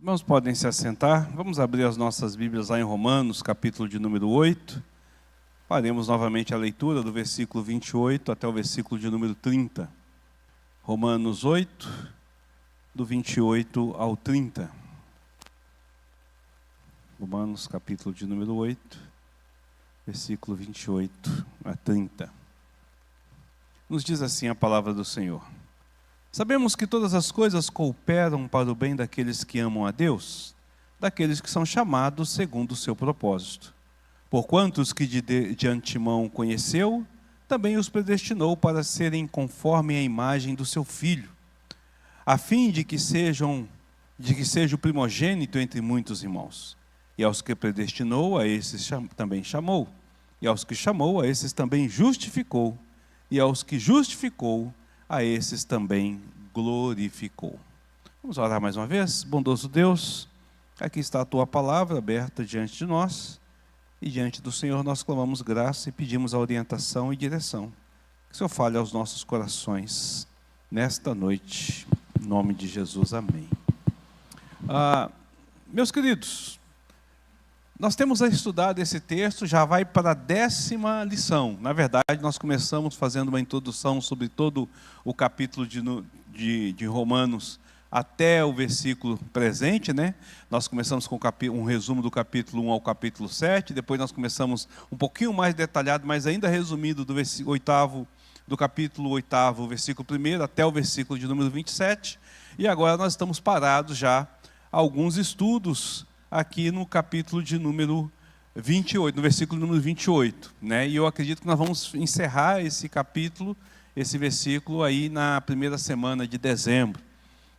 Irmãos, podem se assentar. Vamos abrir as nossas Bíblias lá em Romanos, capítulo de número 8. Faremos novamente a leitura do versículo 28 até o versículo de número 30. Romanos 8, do 28 ao 30. Romanos, capítulo de número 8, versículo 28 a 30. Nos diz assim a palavra do Senhor. Sabemos que todas as coisas cooperam para o bem daqueles que amam a Deus, daqueles que são chamados segundo o seu propósito. Porquanto os que de antemão conheceu, também os predestinou para serem conforme a imagem do seu Filho, a fim de que seja o primogênito entre muitos irmãos. E aos que predestinou, a esses também chamou. E aos que chamou, a esses também justificou. E aos que justificou, a esses também glorificou. Vamos orar mais uma vez. Bondoso Deus, aqui está a Tua palavra aberta diante de nós, e diante do Senhor nós clamamos graça e pedimos a orientação e direção. Que o Senhor fale aos nossos corações nesta noite, em nome de Jesus, amém. Meus queridos, nós temos estudado esse texto, já vai para a 10ª lição. Na verdade, nós começamos fazendo uma introdução sobre todo o capítulo de Romanos até o versículo presente, né? Nós começamos com um resumo do capítulo 1 ao capítulo 7, depois nós começamos um pouquinho mais detalhado, mas ainda resumido do capítulo 8, versículo 1 até o versículo de número 27, e agora nós estamos parados já alguns estudos aqui no capítulo de número 28, no versículo número 28, né? E eu acredito que nós vamos encerrar esse capítulo, esse versículo aí na primeira semana de dezembro.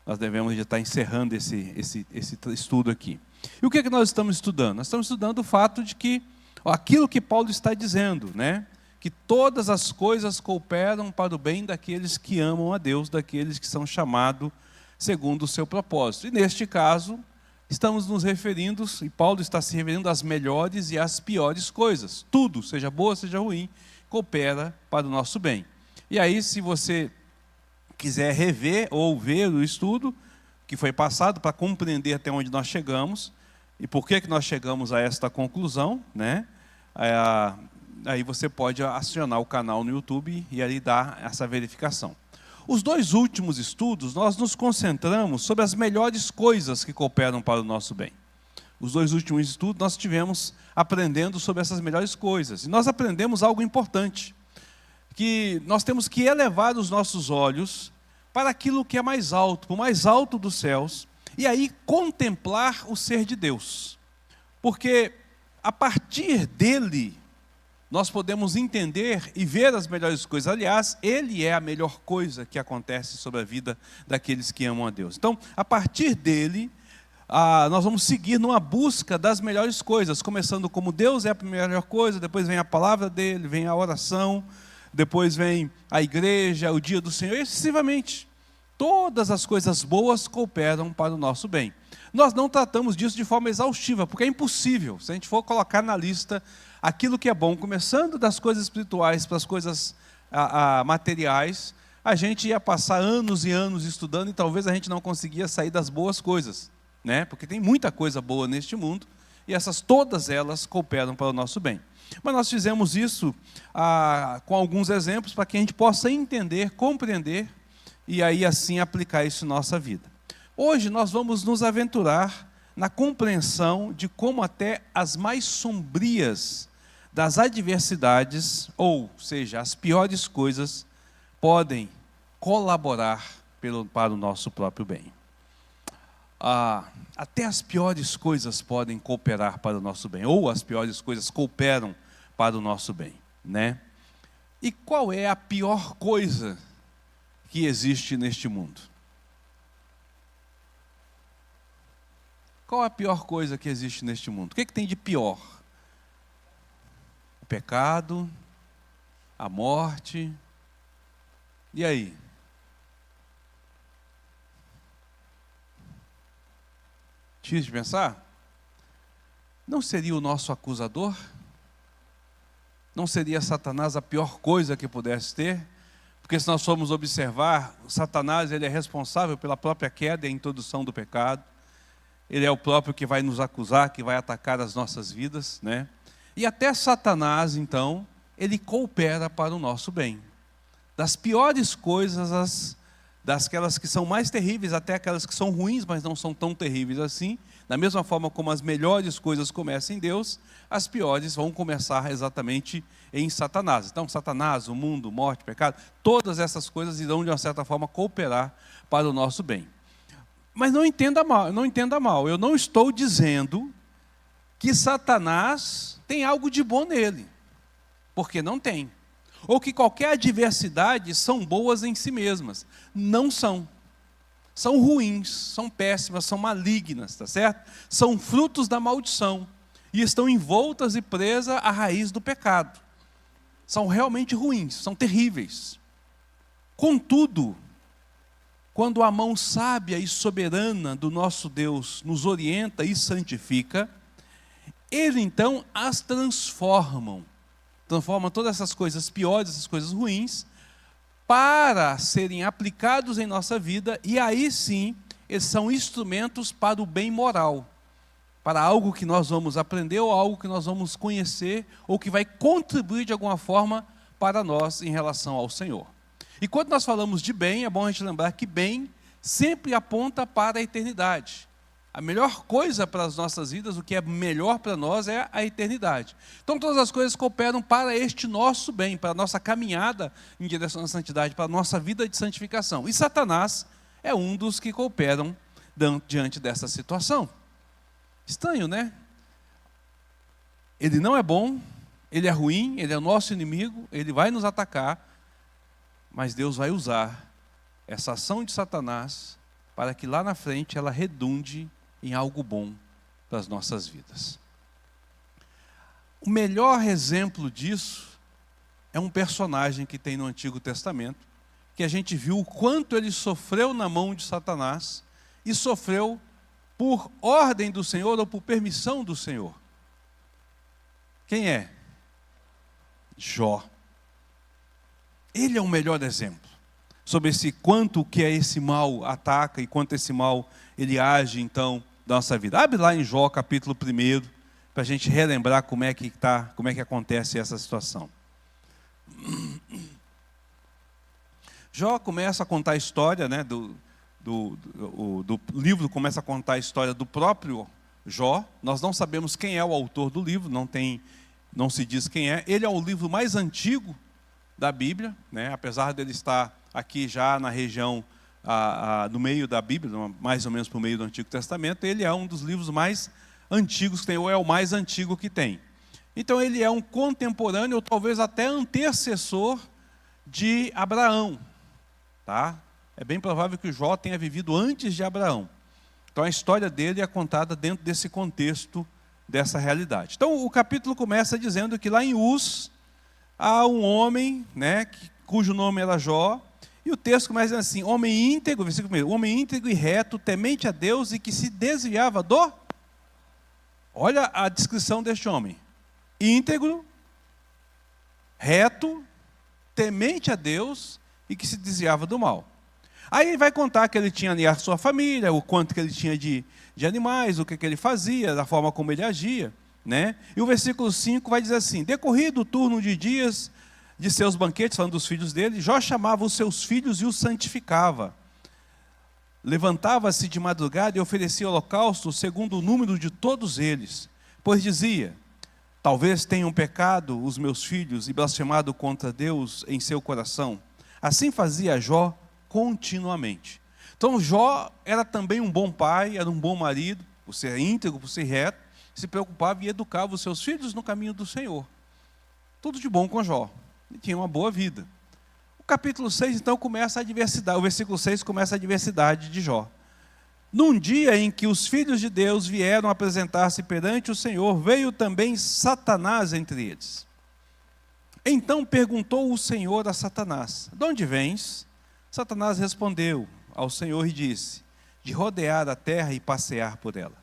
Nós devemos já estar encerrando esse estudo aqui. E o que é que nós estamos estudando? Nós estamos estudando o fato de que, aquilo que Paulo está dizendo, né? Que todas as coisas cooperam para o bem daqueles que amam a Deus, daqueles que são chamados segundo o seu propósito. E neste caso, estamos nos referindo, e Paulo está se referindo às melhores e às piores coisas. Tudo, seja boa, seja ruim, coopera para o nosso bem. E aí, se você quiser rever ou ver o estudo que foi passado para compreender até onde nós chegamos e por que nós chegamos a esta conclusão, né? Aí você pode acionar o canal no YouTube e ali dar essa verificação. Os dois últimos estudos, nós nos concentramos sobre as melhores coisas que cooperam para o nosso bem. Os dois últimos estudos, nós estivemos aprendendo sobre essas melhores coisas. E nós aprendemos algo importante, que nós temos que elevar os nossos olhos para aquilo que é mais alto, para o mais alto dos céus, e aí contemplar o ser de Deus. Porque a partir dele, nós podemos entender e ver as melhores coisas. Aliás, Ele é a melhor coisa que acontece sobre a vida daqueles que amam a Deus. Então, a partir dele, nós vamos seguir numa busca das melhores coisas, começando como Deus é a melhor coisa, depois vem a palavra dele, vem a oração, depois vem a igreja, o dia do Senhor, e excessivamente. Todas as coisas boas cooperam para o nosso bem. Nós não tratamos disso de forma exaustiva, porque é impossível. Se a gente for colocar na lista aquilo que é bom, começando das coisas espirituais para as coisas materiais, a gente ia passar anos e anos estudando e talvez a gente não conseguia sair das boas coisas, né? Porque tem muita coisa boa neste mundo e todas elas cooperam para o nosso bem. Mas nós fizemos isso com alguns exemplos para que a gente possa entender, compreender e aí assim aplicar isso em nossa vida. Hoje nós vamos nos aventurar na compreensão de como até as mais sombrias das adversidades, ou seja, as piores coisas, podem colaborar para o nosso próprio bem. Até as piores coisas podem cooperar para o nosso bem, ou as piores coisas cooperam para o nosso bem, né? E qual é a pior coisa que existe neste mundo? Qual é a pior coisa que existe neste mundo? O que tem de pior? O pecado, a morte. E aí? Difícil de pensar? Não seria o nosso acusador? Não seria Satanás a pior coisa que pudesse ter? Porque se nós formos observar, Satanás ele é responsável pela própria queda e a introdução do pecado. ele é o próprio que vai nos acusar, que vai atacar as nossas vidas, né? E até Satanás, então, ele coopera para o nosso bem. Das piores coisas, daquelas que são mais terríveis, até aquelas que são ruins, mas não são tão terríveis assim. Da mesma forma como as melhores coisas começam em Deus, as piores vão começar exatamente em Satanás. Então, Satanás, o mundo, morte, pecado, todas essas coisas irão, de uma certa forma, cooperar para o nosso bem. Mas não entenda mal, eu não estou dizendo que Satanás tem algo de bom nele, porque não tem. Ou que qualquer adversidade são boas em si mesmas. Não são. São ruins, são péssimas, são malignas, tá certo? São frutos da maldição e estão envoltas e presas à raiz do pecado. São realmente ruins, são terríveis. Contudo, quando a mão sábia e soberana do nosso Deus nos orienta e santifica, Ele então as transforma todas essas coisas piores, essas coisas ruins, para serem aplicados em nossa vida, e aí sim, eles são instrumentos para o bem moral, para algo que nós vamos aprender, ou algo que nós vamos conhecer, ou que vai contribuir de alguma forma para nós em relação ao Senhor. E quando nós falamos de bem, é bom a gente lembrar que bem sempre aponta para a eternidade. A melhor coisa para as nossas vidas, o que é melhor para nós é a eternidade. Então todas as coisas cooperam para este nosso bem, para a nossa caminhada em direção à santidade, para a nossa vida de santificação. E Satanás é um dos que cooperam diante dessa situação. Estranho, né? Ele não é bom, ele é ruim, ele é o nosso inimigo, ele vai nos atacar, mas Deus vai usar essa ação de Satanás para que lá na frente ela redunde em algo bom para as nossas vidas. O melhor exemplo disso é um personagem que tem no Antigo Testamento, que a gente viu o quanto ele sofreu na mão de Satanás, e sofreu por ordem do Senhor ou por permissão do Senhor. Quem é? Jó. Ele é o melhor exemplo sobre esse quanto que é esse mal ataca e quanto esse mal ele age então da nossa vida. Abre lá em Jó capítulo 1 para a gente relembrar como é que acontece essa situação. Jó começa a contar a história, né, do livro começa a contar a história do próprio Jó. Nós não sabemos quem é o autor do livro, não se diz quem é. Ele é o livro mais antigo da Bíblia, né, apesar dele estar aqui já na região no meio da Bíblia, mais ou menos para o meio do Antigo Testamento. Ele é um dos livros mais antigos que tem, ou é o mais antigo que tem. Então ele é um contemporâneo, ou talvez até antecessor de Abraão. Tá? É bem provável que Jó tenha vivido antes de Abraão. Então a história dele é contada dentro desse contexto, dessa realidade. Então o capítulo começa dizendo que lá em Uz há um homem, né, cujo nome era Jó. E o texto começa dizendo assim: homem íntegro, versículo 1, homem íntegro e reto, temente a Deus e que se desviava do... Olha a descrição deste homem: íntegro, reto, temente a Deus e que se desviava do mal. Aí ele vai contar que ele tinha ali a sua família, o quanto que ele tinha de animais, o que ele fazia, da forma como ele agia, né? E o versículo 5 vai dizer assim: decorrido o turno de dias de seus banquetes, falando dos filhos dele, Jó chamava os seus filhos e os santificava. Levantava-se de madrugada e oferecia holocausto segundo o número de todos eles, pois dizia: talvez tenham pecado os meus filhos e blasfemado contra Deus em seu coração. Assim fazia Jó continuamente. Então Jó era também um bom pai, era um bom marido, por ser íntegro, por ser reto, se preocupava e educava os seus filhos no caminho do Senhor. Tudo de bom com Jó. Ele tinha uma boa vida. O capítulo 6, então, começa a diversidade. O versículo 6 começa a diversidade de Jó. Num dia em que os filhos de Deus vieram apresentar-se perante o Senhor, veio também Satanás entre eles. Então perguntou o Senhor a Satanás: de onde vens? Satanás respondeu ao Senhor e disse: de rodear a terra e passear por ela.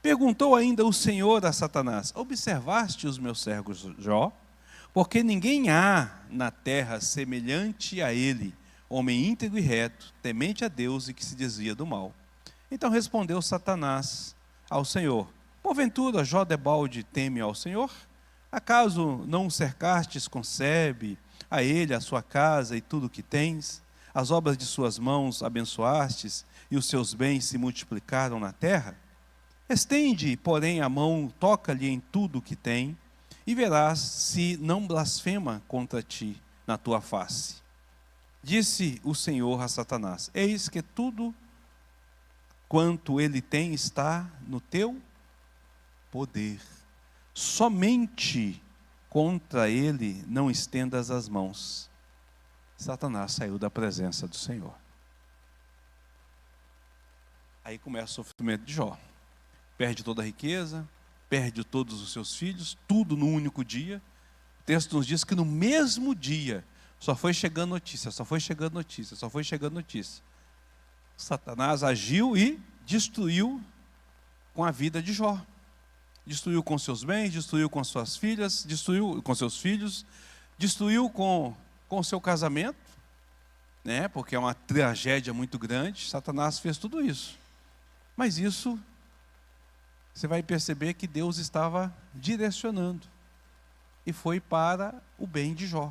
Perguntou ainda o Senhor a Satanás: observaste os meus servos Jó? Porque ninguém há na terra semelhante a ele, homem íntegro e reto, temente a Deus e que se desvia do mal. Então respondeu Satanás ao Senhor: porventura Jó debalde teme ao Senhor? Acaso não o cercastes com sebe, a ele, a sua casa e tudo o que tens? As obras de suas mãos abençoastes, e os seus bens se multiplicaram na terra? Estende, porém, a mão, toca-lhe em tudo o que tem, e verás se não blasfema contra ti na tua face. Disse o Senhor a Satanás: eis que tudo quanto ele tem está no teu poder. Somente contra ele não estendas as mãos. Satanás saiu da presença do Senhor. Aí começa o sofrimento de Jó. Perde toda a riqueza, perde todos os seus filhos, tudo no único dia. O texto nos diz que no mesmo dia só foi chegando notícia, só foi chegando notícia, só foi chegando notícia. Satanás agiu e destruiu com a vida de Jó. Destruiu com seus bens, destruiu com suas filhas, destruiu com seus filhos, destruiu com o seu casamento, né? Porque é uma tragédia muito grande. Satanás fez tudo isso. Mas isso, você vai perceber que Deus estava direcionando. E foi para o bem de Jó.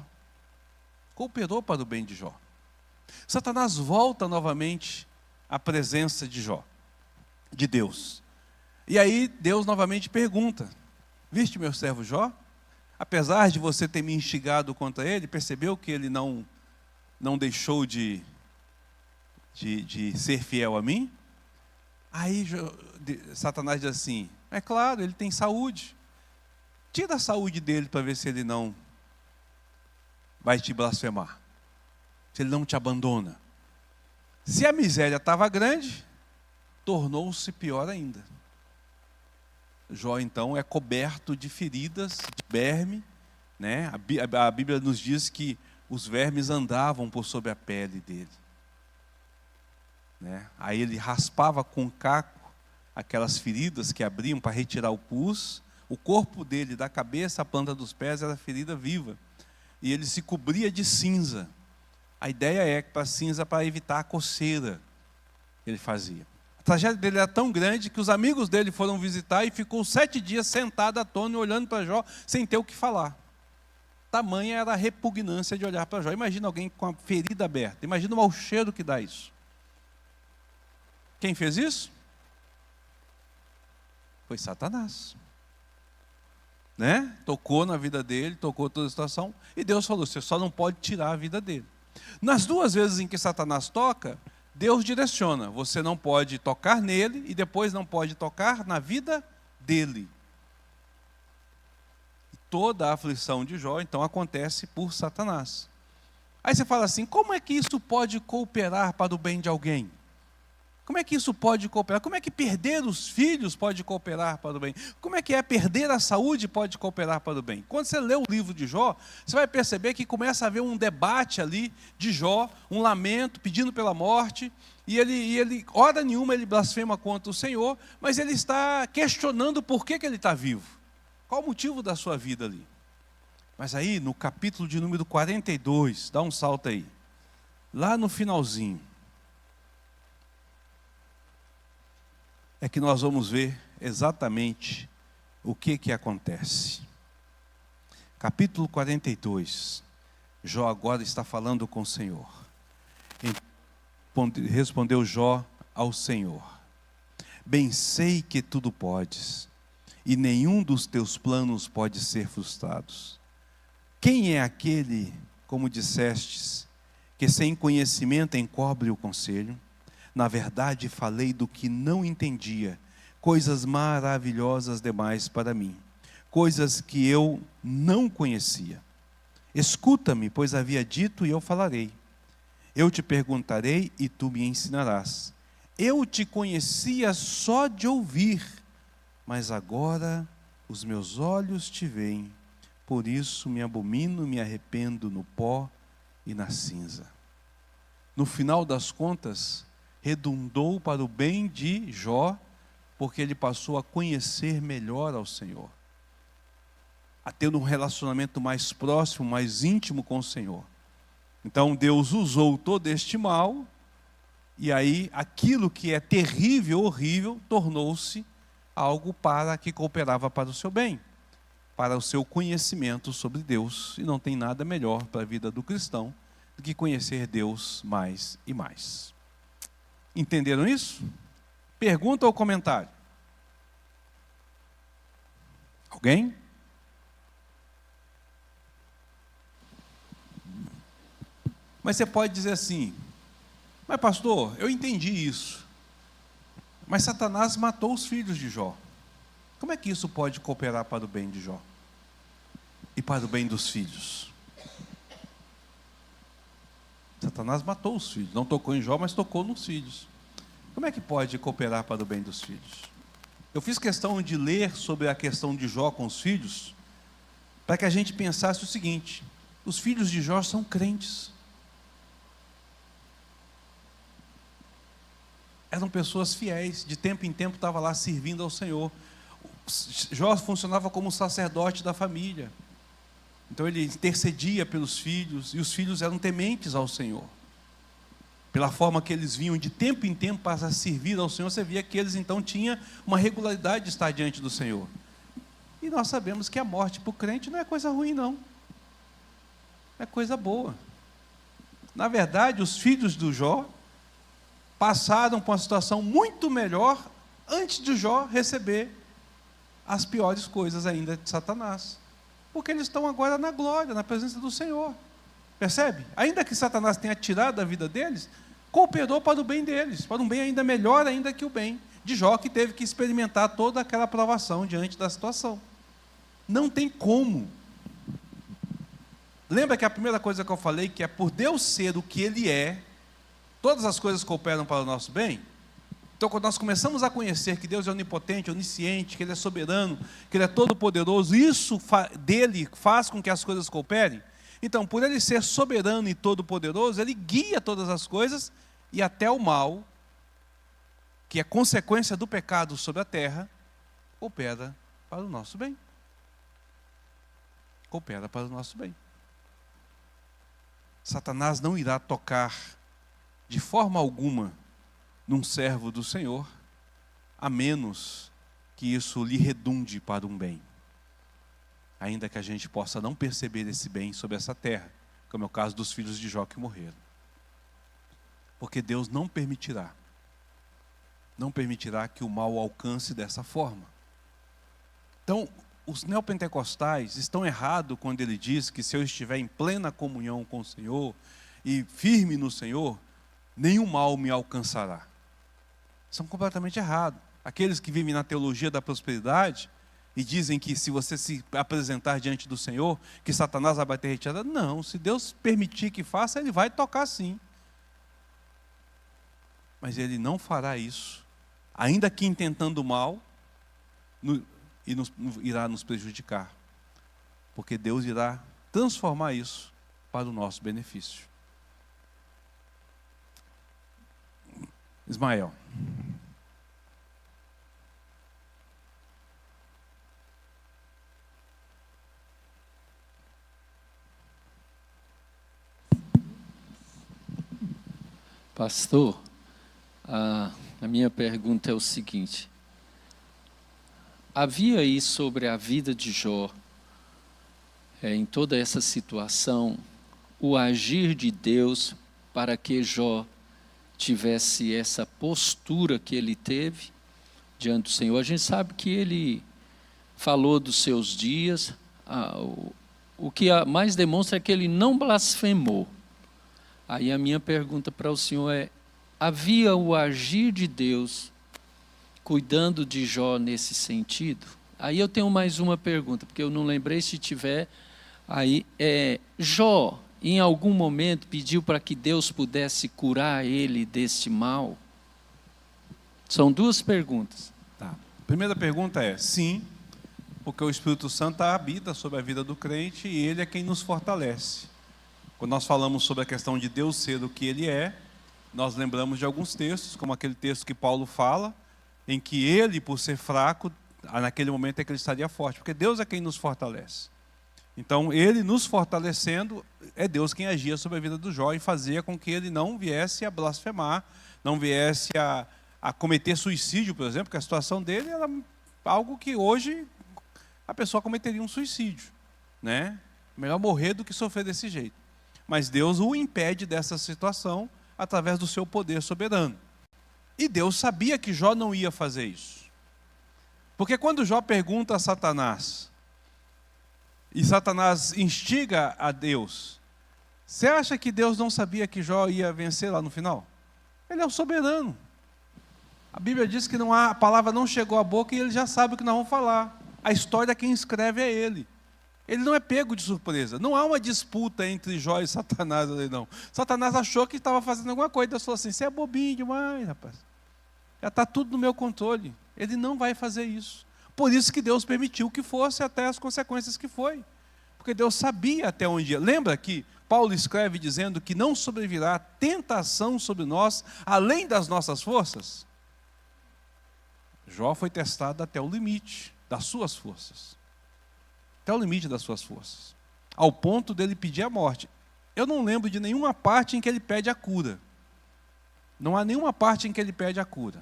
Cooperou para o bem de Jó. Satanás volta novamente à presença de Jó, de Deus. E aí Deus novamente pergunta: viste meu servo Jó? Apesar de você ter me instigado contra ele, percebeu que ele não deixou de ser fiel a mim? Aí Satanás diz assim: é claro, ele tem saúde. Tira a saúde dele para ver se ele não vai te blasfemar, se ele não te abandona. Se a miséria estava grande, tornou-se pior ainda. Jó então é coberto de feridas, de verme, né? A Bíblia nos diz que os vermes andavam por sobre a pele dele, né? Aí ele raspava com caco aquelas feridas que abriam para retirar o pus. O corpo dele, da cabeça à planta dos pés, era ferida viva, e ele se cobria de cinza. A ideia é que para cinza, para evitar a coceira, ele fazia. A tragédia dele era tão grande que os amigos dele foram visitar e ficou 7 dias sentado atônito, olhando para Jó, sem ter o que falar. Tamanha era a repugnância de olhar para Jó. Imagina alguém com a ferida aberta, imagina o mau cheiro que dá isso. Quem fez isso? Foi Satanás, né? Tocou na vida dele, tocou toda a situação, e Deus falou: você só não pode tirar a vida dele. Nas 2 vezes em que Satanás toca, Deus direciona: você não pode tocar nele, e depois não pode tocar na vida dele. E toda a aflição de Jó então acontece por Satanás. Aí você fala assim: como é que isso pode cooperar para o bem de alguém? Como é que isso pode cooperar? Como é que perder os filhos pode cooperar para o bem? Como é que perder a saúde pode cooperar para o bem? Quando você lê o livro de Jó, você vai perceber que começa a haver um debate ali de Jó, um lamento, pedindo pela morte, e ele hora nenhuma ele blasfema contra o Senhor, mas ele está questionando por que ele está vivo. Qual o motivo da sua vida ali? Mas aí, no capítulo de número 42, dá um salto aí, lá no finalzinho, é que nós vamos ver exatamente o que acontece. Capítulo 42, Jó agora está falando com o Senhor. Respondeu Jó ao Senhor: bem sei que tudo podes, e nenhum dos teus planos pode ser frustrado. Quem é aquele, como dissestes, que sem conhecimento encobre o conselho? Na verdade, falei do que não entendia, coisas maravilhosas demais para mim, coisas que eu não conhecia. Escuta-me, pois havia dito, e eu falarei. Eu te perguntarei e tu me ensinarás. Eu te conhecia só de ouvir, mas agora os meus olhos te veem. Por isso me abomino, me arrependo no pó e na cinza. No final das contas, redundou para o bem de Jó, porque ele passou a conhecer melhor ao Senhor, a ter um relacionamento mais próximo, mais íntimo com o Senhor. Então Deus usou todo este mal, e aí aquilo que é terrível, horrível, tornou-se algo para que cooperava para o seu bem, para o seu conhecimento sobre Deus. E não tem nada melhor para a vida do cristão do que conhecer Deus mais e mais. Entenderam isso? Pergunta ou comentário? Alguém? Mas você pode dizer assim: mas pastor, eu entendi isso, mas Satanás matou os filhos de Jó. Como é que isso pode cooperar para o bem de Jó? E para o bem dos filhos? Satanás matou os filhos, não tocou em Jó, mas tocou nos filhos. Como é que pode cooperar para o bem dos filhos? Eu fiz questão de ler sobre a questão de Jó com os filhos, para que a gente pensasse o seguinte: os filhos de Jó são crentes. Eram pessoas fiéis, de tempo em tempo estava lá servindo ao Senhor. Jó funcionava como sacerdote da família. Então ele intercedia pelos filhos, e os filhos eram tementes ao Senhor. Pela forma que eles vinham de tempo em tempo para servir ao Senhor, você via que eles então tinham uma regularidade de estar diante do Senhor. E nós sabemos que a morte para o crente não é coisa ruim, não. É coisa boa. Na verdade, os filhos do Jó passaram por uma situação muito melhor antes de Jó receber as piores coisas ainda de Satanás. Porque eles estão agora na glória, na presença do Senhor. Percebe? Ainda que Satanás tenha tirado a vida deles, cooperou para o bem deles, para um bem ainda melhor ainda que o bem de Jó, que teve que experimentar toda aquela provação diante da situação. Não tem como. Lembra que a primeira coisa que eu falei, que é por Deus ser o que Ele é, todas as coisas cooperam para o nosso bem? Então, quando nós começamos a conhecer que Deus é onipotente, onisciente, que Ele é soberano, que Ele é todo-poderoso, isso dele faz com que as coisas cooperem. Então, por Ele ser soberano e todo-poderoso, Ele guia todas as coisas, e até o mal, que é consequência do pecado sobre a terra, coopera para o nosso bem. Coopera para o nosso bem. Satanás não irá tocar de forma alguma num servo do Senhor, a menos que isso lhe redunde para um bem. Ainda que a gente possa não perceber esse bem sobre essa terra, como é o caso dos filhos de Jó que morreram. Porque Deus não permitirá que o mal alcance dessa forma. Então, os neopentecostais estão errados quando ele diz que se eu estiver em plena comunhão com o Senhor e firme no Senhor, nenhum mal me alcançará. São completamente errados. Aqueles que vivem na teologia da prosperidade e dizem que se você se apresentar diante do Senhor, que Satanás vai bater retirada. Não, se Deus permitir que faça, Ele vai tocar sim. Mas Ele não fará isso, ainda que intentando mal, irá nos prejudicar. Porque Deus irá transformar isso para o nosso benefício. Ismael. Pastor, a minha pergunta é o seguinte: havia aí sobre a vida de Jó, em toda essa situação, o agir de Deus para que Jó tivesse essa postura que ele teve diante do Senhor? A gente sabe que ele falou dos seus dias, o que mais demonstra é que ele não blasfemou. Aí a minha pergunta para o senhor é: havia o agir de Deus cuidando de Jó nesse sentido? Aí eu tenho mais uma pergunta, porque eu não lembrei se tiver aí. Jó, em algum momento, pediu para que Deus pudesse curar ele deste mal? São duas perguntas. Tá. A primeira pergunta é: sim, porque o Espírito Santo habita sobre a vida do crente e Ele é quem nos fortalece. Quando nós falamos sobre a questão de Deus ser o que Ele é, nós lembramos de alguns textos, como aquele texto que Paulo fala, em que ele, por ser fraco, naquele momento é que ele estaria forte, porque Deus é quem nos fortalece. Então, Ele nos fortalecendo, é Deus quem agia sobre a vida do Jó e fazia com que ele não viesse a blasfemar, não viesse a cometer suicídio, por exemplo, porque a situação dele era algo que hoje a pessoa cometeria um suicídio, né? Melhor morrer do que sofrer desse jeito. Mas Deus o impede dessa situação através do seu poder soberano. E Deus sabia que Jó não ia fazer isso. Porque quando Jó pergunta a Satanás, e Satanás instiga a Deus, você acha que Deus não sabia que Jó ia vencer lá no final? Ele é o soberano. A Bíblia diz que a palavra não chegou à boca e ele já sabe o que nós vamos falar. A história quem escreve é ele. Ele não é pego de surpresa. Não há uma disputa entre Jó e Satanás ali, não. Satanás achou que estava fazendo alguma coisa. Deus falou assim, você é bobinho demais, rapaz. Já está tudo no meu controle. Ele não vai fazer isso. Por isso que Deus permitiu que fosse até as consequências que foi. Porque Deus sabia até onde ia. Lembra que Paulo escreve dizendo que não sobrevirá tentação sobre nós, além das nossas forças? Jó foi testado até o limite das suas forças. Até o limite das suas forças. Ao ponto dele pedir a morte. Eu não lembro de nenhuma parte em que ele pede a cura. Não há nenhuma parte em que ele pede a cura.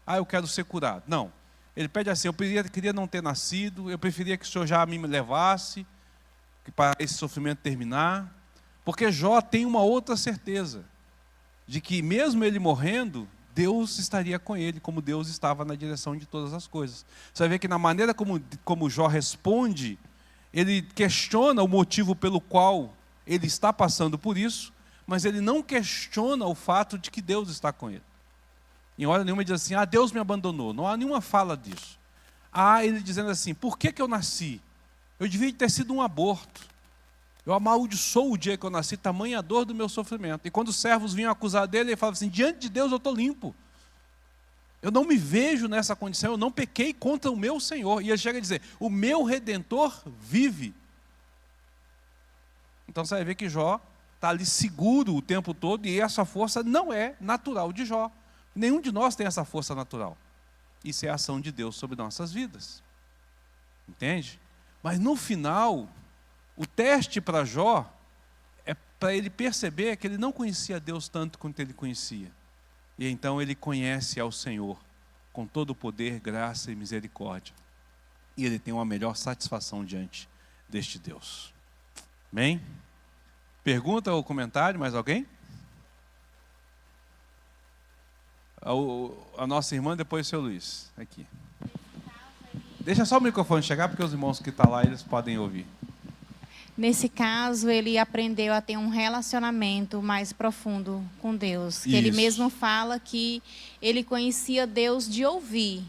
Eu quero ser curado. Não. Ele pede assim, eu queria não ter nascido, eu preferia que o Senhor já me levasse, para esse sofrimento terminar. Porque Jó tem uma outra certeza, de que mesmo ele morrendo, Deus estaria com ele, como Deus estava na direção de todas as coisas. Você vai ver que na maneira como Jó responde, ele questiona o motivo pelo qual ele está passando por isso, mas ele não questiona o fato de que Deus está com ele. Em hora nenhuma ele diz assim, Deus me abandonou. Não há nenhuma fala disso. Ele dizendo assim, por que eu nasci? Eu devia ter sido um aborto. Eu amaldiçoo o dia que eu nasci, tamanha a dor do meu sofrimento. E quando os servos vinham acusar dele, ele falava assim, diante de Deus eu estou limpo. Eu não me vejo nessa condição, eu não pequei contra o meu Senhor. E ele chega a dizer, o meu Redentor vive. Então você vai ver que Jó está ali seguro o tempo todo, e essa força não é natural de Jó. Nenhum de nós tem essa força natural. Isso é a ação de Deus sobre nossas vidas. Entende? Mas no final, o teste para Jó é para ele perceber que ele não conhecia Deus tanto quanto ele conhecia. E então ele conhece ao Senhor com todo o poder, graça e misericórdia. E ele tem uma melhor satisfação diante deste Deus. Amém? Pergunta ou comentário, mais alguém? A nossa irmã, depois o seu Luiz, aqui. Deixa só o microfone chegar, porque os irmãos que estão lá, eles podem ouvir. Nesse caso, ele aprendeu a ter um relacionamento mais profundo com Deus. Que ele mesmo fala que ele conhecia Deus de ouvir.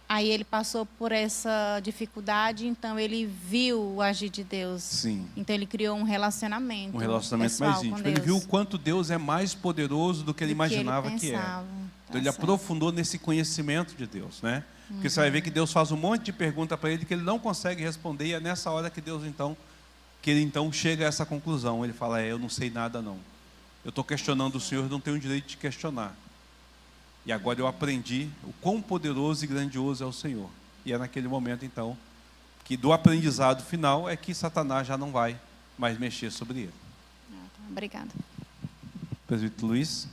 Aí ele passou por essa dificuldade, então ele viu o agir de Deus. Sim. Então ele criou um relacionamento. Um relacionamento mais íntimo. Ele viu o quanto Deus é mais poderoso do que ele imaginava que era. Então ele aprofundou nesse conhecimento de Deus, né? Porque você vai ver que Deus faz um monte de pergunta para ele que ele não consegue responder, e é nessa hora que ele então chega a essa conclusão. Ele fala, eu não sei nada não. Eu estou questionando o Senhor, eu não tenho o direito de questionar. E agora eu aprendi o quão poderoso e grandioso é o Senhor. E é naquele momento então, que do aprendizado final é que Satanás já não vai mais mexer sobre ele. Obrigada. Presbítero Luiz.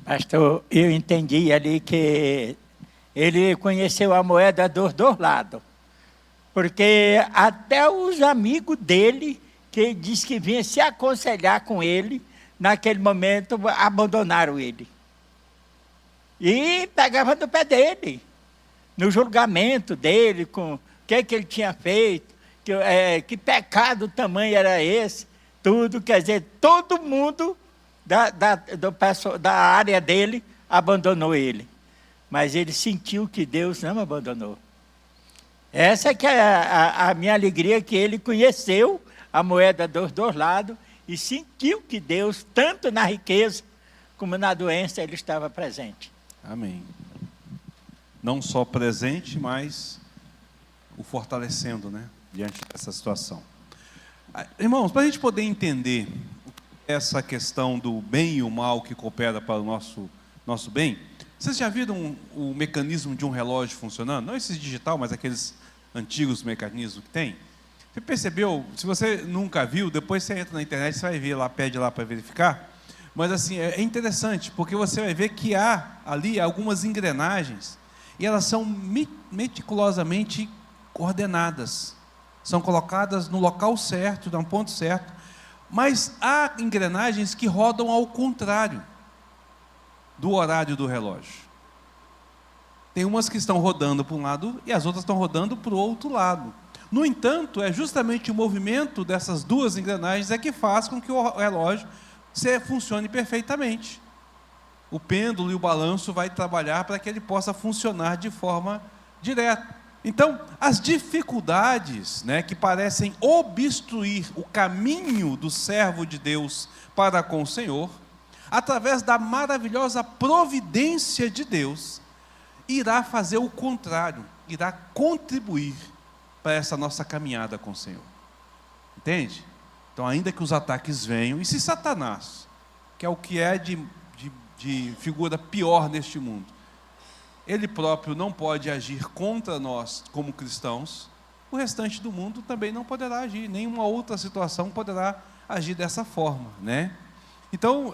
Pastor, eu entendi ali que ele conheceu a moeda dos dois lados. Porque até os amigos dele, que diz que vinha se aconselhar com ele, naquele momento abandonaram ele. E pegavam no pé dele, no julgamento dele, com o que ele tinha feito, que pecado tamanho era esse, tudo. Quer dizer, todo mundo da área dele abandonou ele. Mas ele sentiu que Deus não abandonou. Essa que é a minha alegria, que ele conheceu a moeda dos dois lados e sentiu que Deus, tanto na riqueza como na doença, ele estava presente. Amém. Não só presente, mas o fortalecendo, né, diante dessa situação. Irmãos, para a gente poder entender essa questão do bem e o mal que coopera para o nosso bem, vocês já viram o mecanismo de um relógio funcionando? Não esses digital, mas aqueles antigos mecanismos que tem. Você percebeu? Se você nunca viu, depois você entra na internet, você vai ver lá, pede lá para verificar. Mas assim, é interessante, porque você vai ver que há ali algumas engrenagens, e elas são meticulosamente coordenadas, são colocadas no local certo, no ponto certo, mas há engrenagens que rodam ao contrário do horário do relógio. Tem umas que estão rodando para um lado e as outras estão rodando para o outro lado. No entanto, é justamente o movimento dessas duas engrenagens é que faz com que o relógio funcione perfeitamente. O pêndulo e o balanço vai trabalhar para que ele possa funcionar de forma direta. Então, as dificuldades, né, que parecem obstruir o caminho do servo de Deus para com o Senhor, através da maravilhosa providência de Deus, irá fazer o contrário, irá contribuir para essa nossa caminhada com o Senhor. Entende? Então, ainda que os ataques venham, e se Satanás, que é o que é de figura pior neste mundo, ele próprio não pode agir contra nós como cristãos, o restante do mundo também não poderá agir, nenhuma outra situação poderá agir dessa forma, né? Então,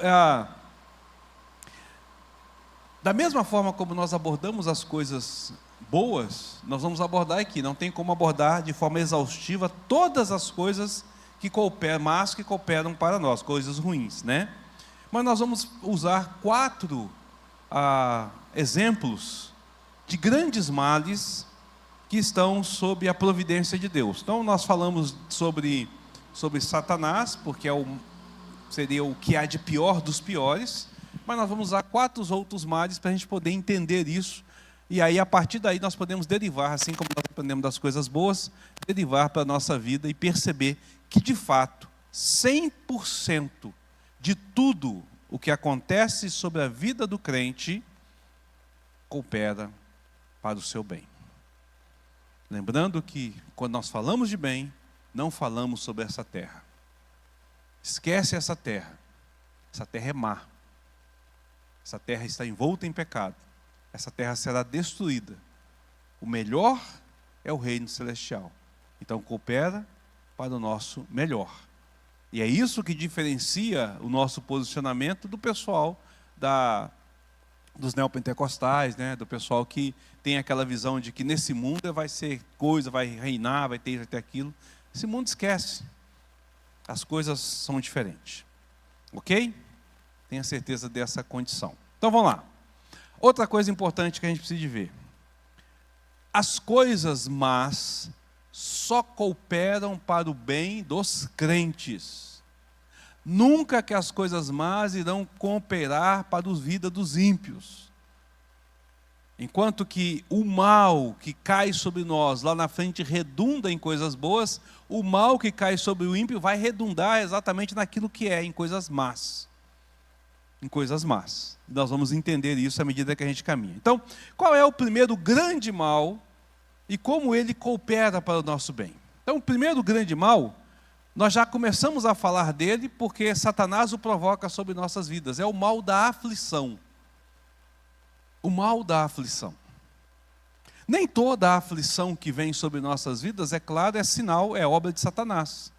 da mesma forma como nós abordamos as coisas boas, nós vamos abordar aqui, não tem como abordar de forma exaustiva todas as coisas que cooperam para nós, coisas ruins, né? Mas nós vamos usar 4 exemplos de grandes males que estão sob a providência de Deus. Então nós falamos sobre Satanás, porque seria o que há de pior dos piores, mas nós vamos usar 4 outros males para a gente poder entender isso, e aí a partir daí nós podemos derivar, assim como nós aprendemos das coisas boas, derivar para a nossa vida e perceber que de fato 100% de tudo o que acontece sobre a vida do crente coopera para o seu bem. Lembrando que quando nós falamos de bem, não falamos sobre essa terra. Esquece essa terra. Essa terra é má. Essa terra está envolta em pecado. Essa terra será destruída. O melhor é o reino celestial. Então coopera para o nosso melhor. E é isso que diferencia o nosso posicionamento do pessoal dos neopentecostais, né? Do pessoal que tem aquela visão de que nesse mundo vai ser coisa, vai reinar, vai ter aquilo. Esse mundo esquece. As coisas são diferentes. Ok? Tenha certeza dessa condição. Então vamos lá. Outra coisa importante que a gente precisa de ver. As coisas más só cooperam para o bem dos crentes. Nunca que as coisas más irão cooperar para a vida dos ímpios. Enquanto que o mal que cai sobre nós lá na frente redunda em coisas boas, o mal que cai sobre o ímpio vai redundar exatamente naquilo que é, em coisas más. Em coisas más. Nós vamos entender isso à medida que a gente caminha. Então, qual é o primeiro grande mal e como ele coopera para o nosso bem? Então, o primeiro grande mal, nós já começamos a falar dele porque Satanás o provoca sobre nossas vidas. É o mal da aflição. O mal da aflição. Nem toda a aflição que vem sobre nossas vidas, é claro, é sinal, é obra de Satanás.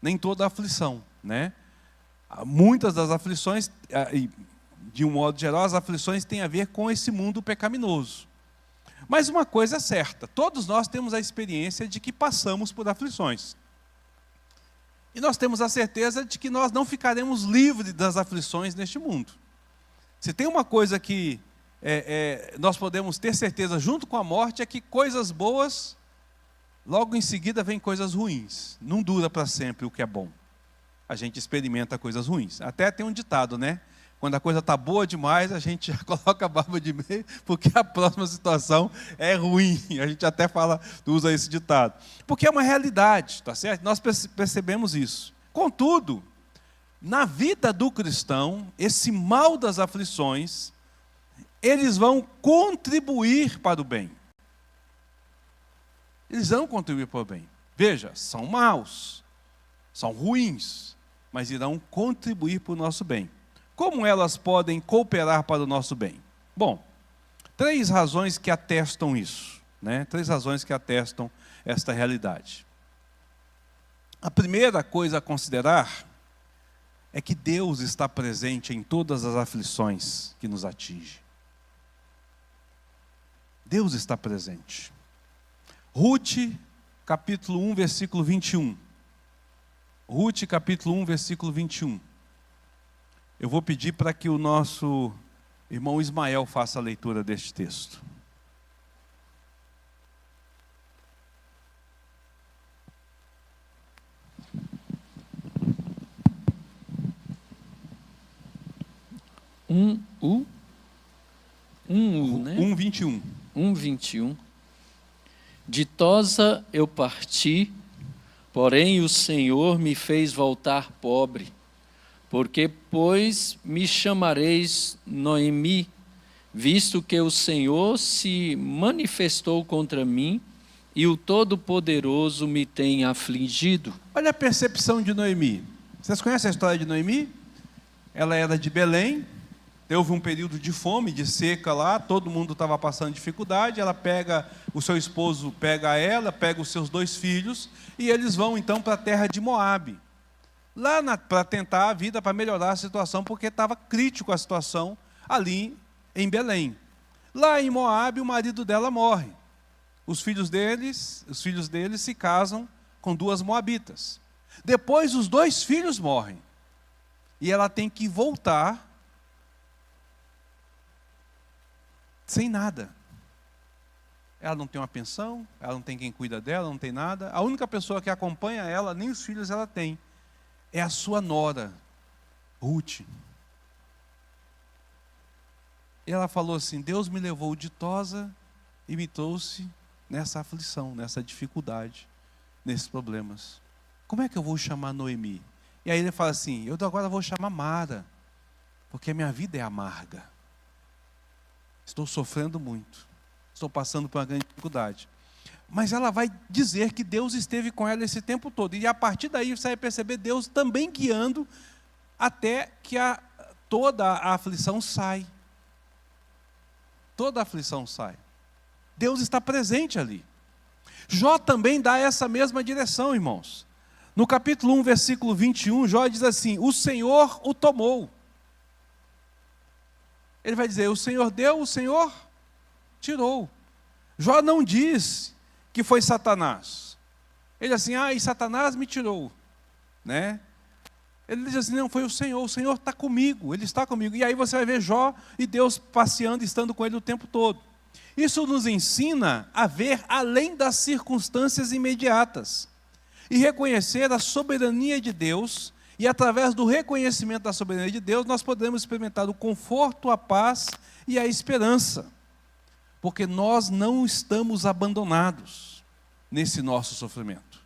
Nem toda a aflição, né? Muitas das aflições, de um modo geral, as aflições têm a ver com esse mundo pecaminoso. Mas uma coisa é certa, todos nós temos a experiência de que passamos por aflições. E nós temos a certeza de que nós não ficaremos livres das aflições neste mundo. Se tem uma coisa que nós podemos ter certeza junto com a morte, é que coisas boas, logo em seguida vem coisas ruins. Não dura para sempre o que é bom. A gente experimenta coisas ruins. Até tem um ditado, né? Quando a coisa está boa demais, a gente já coloca a barba de meio, porque a próxima situação é ruim. A gente até usa esse ditado. Porque é uma realidade, tá certo? Nós percebemos isso. Contudo, na vida do cristão, esse mal das aflições, eles vão contribuir para o bem. Eles vão contribuir para o bem. Veja, são maus, são ruins, mas irão contribuir para o nosso bem. Como elas podem cooperar para o nosso bem? Bom, 3 razões que atestam isso, né? 3 razões que atestam esta realidade. A primeira coisa a considerar é que Deus está presente em todas as aflições que nos atingem. Deus está presente. Ruth, capítulo 1, versículo 21. Ruth, capítulo 1, versículo 21. Eu vou pedir para que o nosso irmão Ismael faça a leitura deste texto. Né? 1:21. 1:21. Ditosa eu parti, porém o Senhor me fez voltar pobre, porque, pois, me chamareis Noemi, visto que o Senhor se manifestou contra mim e o Todo-Poderoso me tem afligido. Olha a percepção de Noemi. Vocês conhecem a história de Noemi? Ela era de Belém, houve um período de fome, de seca lá, todo mundo estava passando dificuldade, ela pega, o seu esposo pega ela, pega os seus 2 filhos, e eles vão então para a terra de Moabe. Lá para tentar a vida, para melhorar a situação, porque estava crítico a situação ali em Belém. Lá em Moabe, o marido dela morre. Os filhos deles se casam com 2 moabitas. Depois os 2 filhos morrem. E ela tem que voltar sem nada. Ela não tem uma pensão, ela não tem quem cuida dela, não tem nada. A única pessoa que acompanha ela, nem os filhos ela tem, é a sua nora, Ruth. E ela falou assim: Deus me levou ditosa e me trouxe nessa aflição, nessa dificuldade, nesses problemas. Como é que eu vou chamar Noemi? E aí ele fala assim: eu agora vou chamar Mara, porque a minha vida é amarga. Estou sofrendo muito. Estou passando por uma grande dificuldade. Mas ela vai dizer que Deus esteve com ela esse tempo todo. E a partir daí você vai perceber Deus também guiando até que toda a aflição sai. Toda a aflição sai. Deus está presente ali. Jó também dá essa mesma direção, irmãos. No capítulo 1, versículo 21, Jó diz assim: o Senhor o tomou. Ele vai dizer: o Senhor deu, o Senhor tirou. Jó não diz que foi Satanás. Ele diz assim: e Satanás me tirou, né? Ele diz assim: não, foi o Senhor está comigo, Ele está comigo. E aí você vai ver Jó e Deus passeando, estando com ele o tempo todo. Isso nos ensina a ver além das circunstâncias imediatas e reconhecer a soberania de Deus. E através do reconhecimento da soberania de Deus, nós podemos experimentar o conforto, a paz e a esperança. Porque nós não estamos abandonados nesse nosso sofrimento.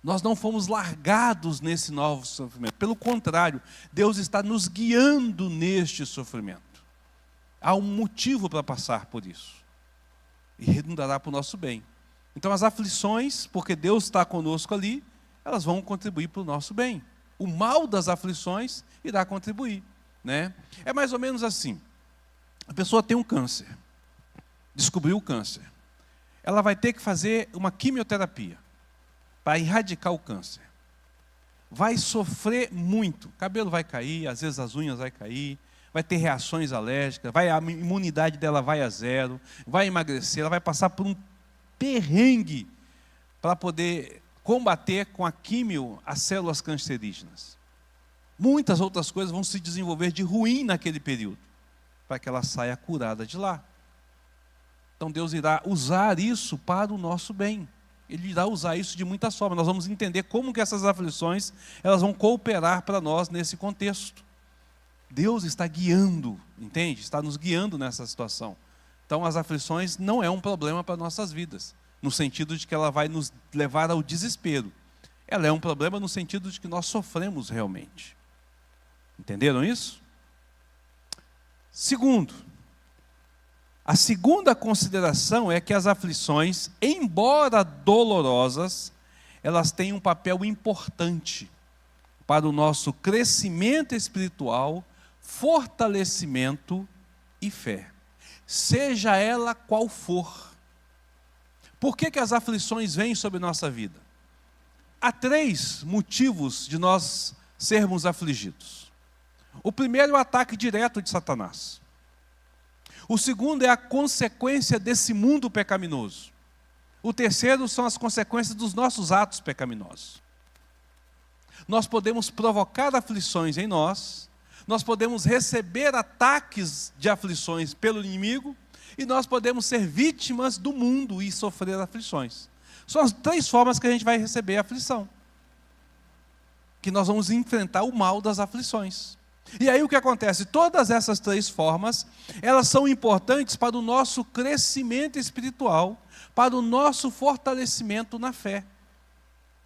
Nós não fomos largados nesse novo sofrimento. Pelo contrário, Deus está nos guiando neste sofrimento. Há um motivo para passar por isso. E redundará para o nosso bem. Então as aflições, porque Deus está conosco ali, elas vão contribuir para o nosso bem. O mal das aflições irá contribuir, né? É mais ou menos assim. A pessoa tem um câncer, descobriu o câncer. Ela vai ter que fazer uma quimioterapia para erradicar o câncer. Vai sofrer muito, o cabelo vai cair, às vezes as unhas vai cair, vai ter reações alérgicas, a imunidade dela vai a 0, vai emagrecer, ela vai passar por um perrengue para poder combater com a químio as células cancerígenas. Muitas outras coisas vão se desenvolver de ruim naquele período, para que ela saia curada de lá. Então Deus irá usar isso para o nosso bem. Ele irá usar isso de muitas formas. Nós vamos entender como que essas aflições elas vão cooperar para nós nesse contexto. Deus está guiando, entende? Está nos guiando nessa situação. Então as aflições não é um problema para nossas vidas, no sentido de que ela vai nos levar ao desespero. Ela é um problema no sentido de que nós sofremos realmente. Entenderam isso? Segundo, a segunda consideração é que as aflições, embora dolorosas, elas têm um papel importante para o nosso crescimento espiritual, fortalecimento e fé. Seja ela qual for. Por que as aflições vêm sobre nossa vida? Há 3 motivos de nós sermos afligidos. O primeiro é o ataque direto de Satanás. O segundo é a consequência desse mundo pecaminoso. O terceiro são as consequências dos nossos atos pecaminosos. Nós podemos provocar aflições em nós, nós podemos receber ataques de aflições pelo inimigo, e nós podemos ser vítimas do mundo e sofrer aflições. São as três formas que a gente vai receber a aflição. Que nós vamos enfrentar o mal das aflições. E aí o que acontece? Todas essas três formas, elas são importantes para o nosso crescimento espiritual, para o nosso fortalecimento na fé.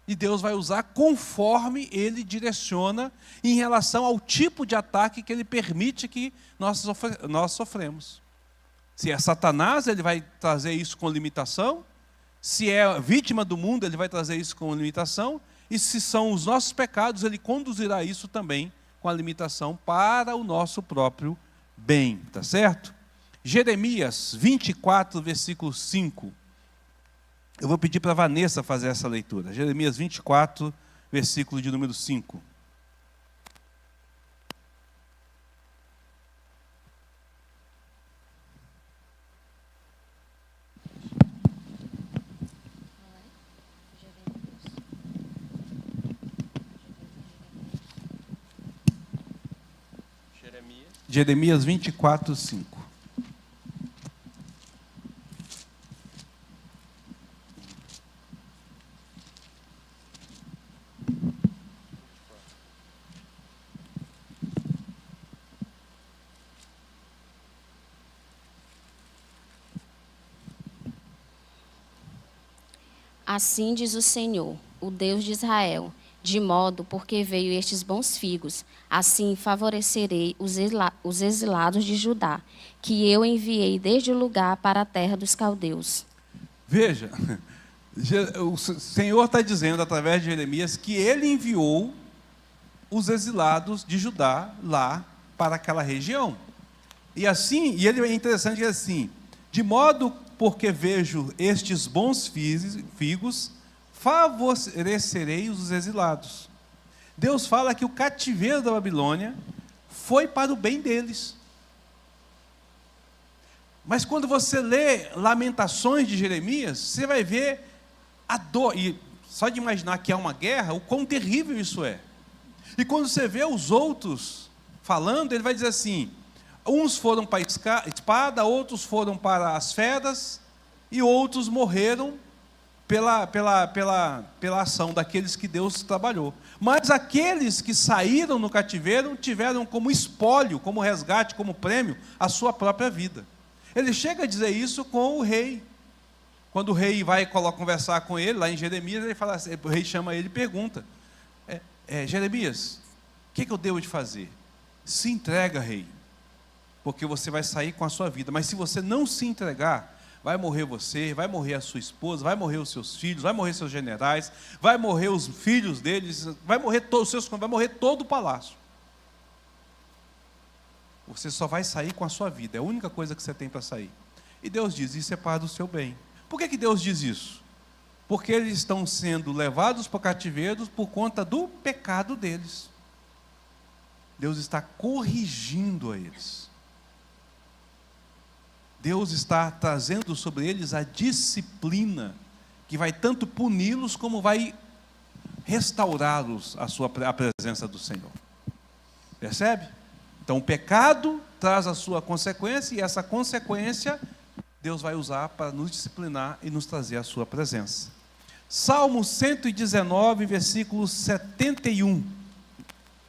E Deus vai usar conforme Ele direciona em relação ao tipo de ataque que Ele permite que nós sofremos. Se é Satanás, Ele vai trazer isso com limitação. Se é vítima do mundo, Ele vai trazer isso com limitação. E se são os nossos pecados, Ele conduzirá isso também com a limitação para o nosso próprio bem. Tá certo? Jeremias 24, versículo 5. Eu vou pedir para a Vanessa fazer essa leitura. Jeremias 24, versículo de número 5. Jeremias 24, 5. Assim diz o Senhor, o Deus de Israel, de modo porque veio estes bons figos, assim favorecerei os exilados de Judá, que eu enviei desde o lugar para a terra dos caldeus. Veja, o Senhor está dizendo através de Jeremias que Ele enviou os exilados de Judá lá para aquela região. E assim, e ele é interessante que assim, de modo porque vejo estes bons figos, favorecerei os exilados. Deus fala que o cativeiro da Babilônia foi para o bem deles. Mas quando você lê Lamentações de Jeremias, você vai ver a dor, e só de imaginar que há uma guerra, o quão terrível isso é. E quando você vê os outros falando, ele vai dizer assim, uns foram para a espada, outros foram para as feras, e outros morreram pela ação daqueles que Deus trabalhou. Mas aqueles que saíram no cativeiro tiveram como espólio, como resgate, como prêmio, a sua própria vida. Ele chega a dizer isso com o rei. Quando o rei vai conversar com ele, lá em Jeremias, ele fala assim, o rei chama ele e pergunta, Jeremias, o que eu devo de fazer? Se entrega, rei, porque você vai sair com a sua vida. Mas se você não se entregar, vai morrer você, vai morrer a sua esposa, vai morrer os seus filhos, vai morrer seus generais, vai morrer os filhos deles, vai morrer vai morrer todo o palácio. Você só vai sair com a sua vida, é a única coisa que você tem para sair. E Deus diz, isso é para o seu bem. Por que Deus diz isso? Porque eles estão sendo levados para o cativeiro por conta do pecado deles. Deus está corrigindo a eles. Deus está trazendo sobre eles a disciplina que vai tanto puni-los como vai restaurá-los à presença do Senhor. Percebe? Então o pecado traz a sua consequência e essa consequência Deus vai usar para nos disciplinar e nos trazer a sua presença. Salmo 119, versículo 71.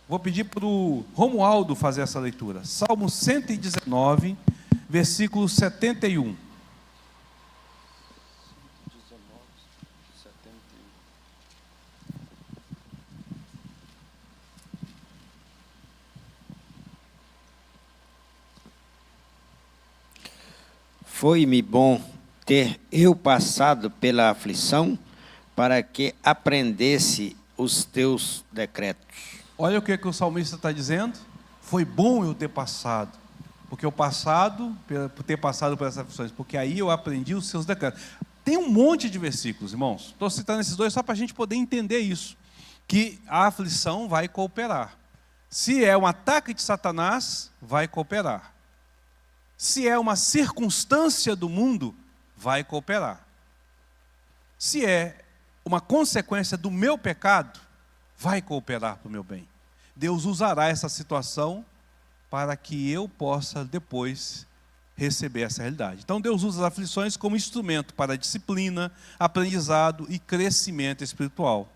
Vou pedir para o Romualdo fazer essa leitura. Salmo 119, versículo 71. Foi-me bom ter eu passado pela aflição, para que aprendesse os teus decretos. Olha o que o salmista está dizendo. Foi bom eu ter passado, porque por ter passado por essas aflições, porque aí eu aprendi os seus decretos. Tem um monte de versículos, irmãos. Estou citando esses dois só para a gente poder entender isso, que a aflição vai cooperar. Se é um ataque de Satanás, vai cooperar. Se é uma circunstância do mundo, vai cooperar. Se é uma consequência do meu pecado, vai cooperar para o meu bem. Deus usará essa situação para que eu possa depois receber essa realidade. Então Deus usa as aflições como instrumento para disciplina, aprendizado e crescimento espiritual.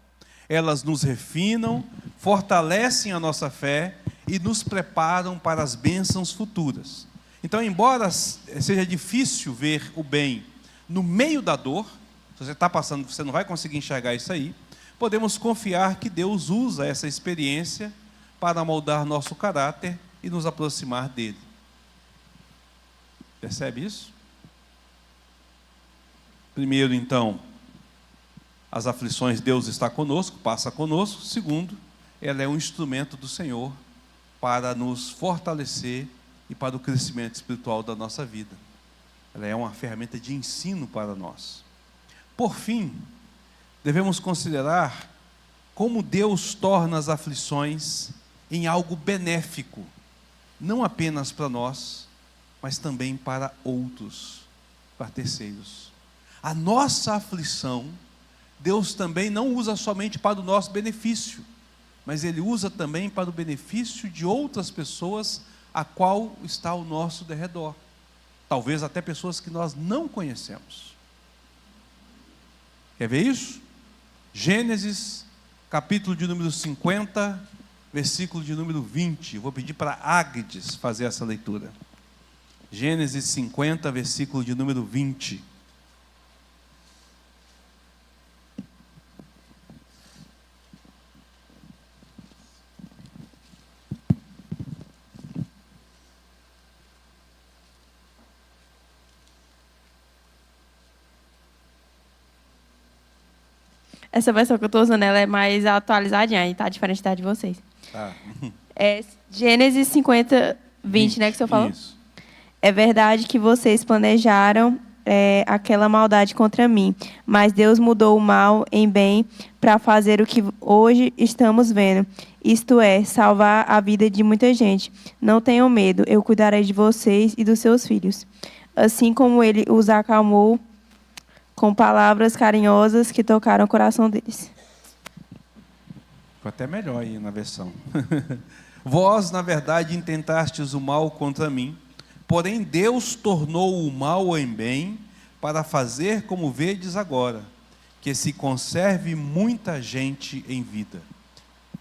Elas nos refinam, fortalecem a nossa fé e nos preparam para as bênçãos futuras. Então, embora seja difícil ver o bem no meio da dor, se você está passando, você não vai conseguir enxergar isso aí, podemos confiar que Deus usa essa experiência para moldar nosso caráter e nos aproximar dele. Percebe isso? Primeiro, então, as aflições, Deus está conosco, passa conosco. Segundo, ela é um instrumento do Senhor para nos fortalecer e para o crescimento espiritual da nossa vida. Ela é uma ferramenta de ensino para nós. Por fim, devemos considerar como Deus torna as aflições em algo benéfico, não apenas para nós, mas também para outros, para terceiros. A nossa aflição, Deus também não usa somente para o nosso benefício, mas Ele usa também para o benefício de outras pessoas a qual está ao nosso derredor. Talvez até pessoas que nós não conhecemos. Quer ver isso? Gênesis, capítulo de número 50, versículo de número 20. Vou pedir para Agdes fazer essa leitura. Gênesis 50, versículo de número 20. Essa versão que eu estou usando, ela é mais atualizadinha, aí tá diferente da de vocês. Tá. É Gênesis 50, 20, né, que o senhor falou? Isso. É verdade que vocês planejaram aquela maldade contra mim, mas Deus mudou o mal em bem para fazer o que hoje estamos vendo, isto é, salvar a vida de muita gente. Não tenham medo, eu cuidarei de vocês e dos seus filhos. Assim como ele os acalmou com palavras carinhosas que tocaram o coração deles. Ficou até melhor aí na versão. Vós, na verdade, intentastes o mal contra mim, porém Deus tornou o mal em bem, para fazer como vedes agora, que se conserve muita gente em vida.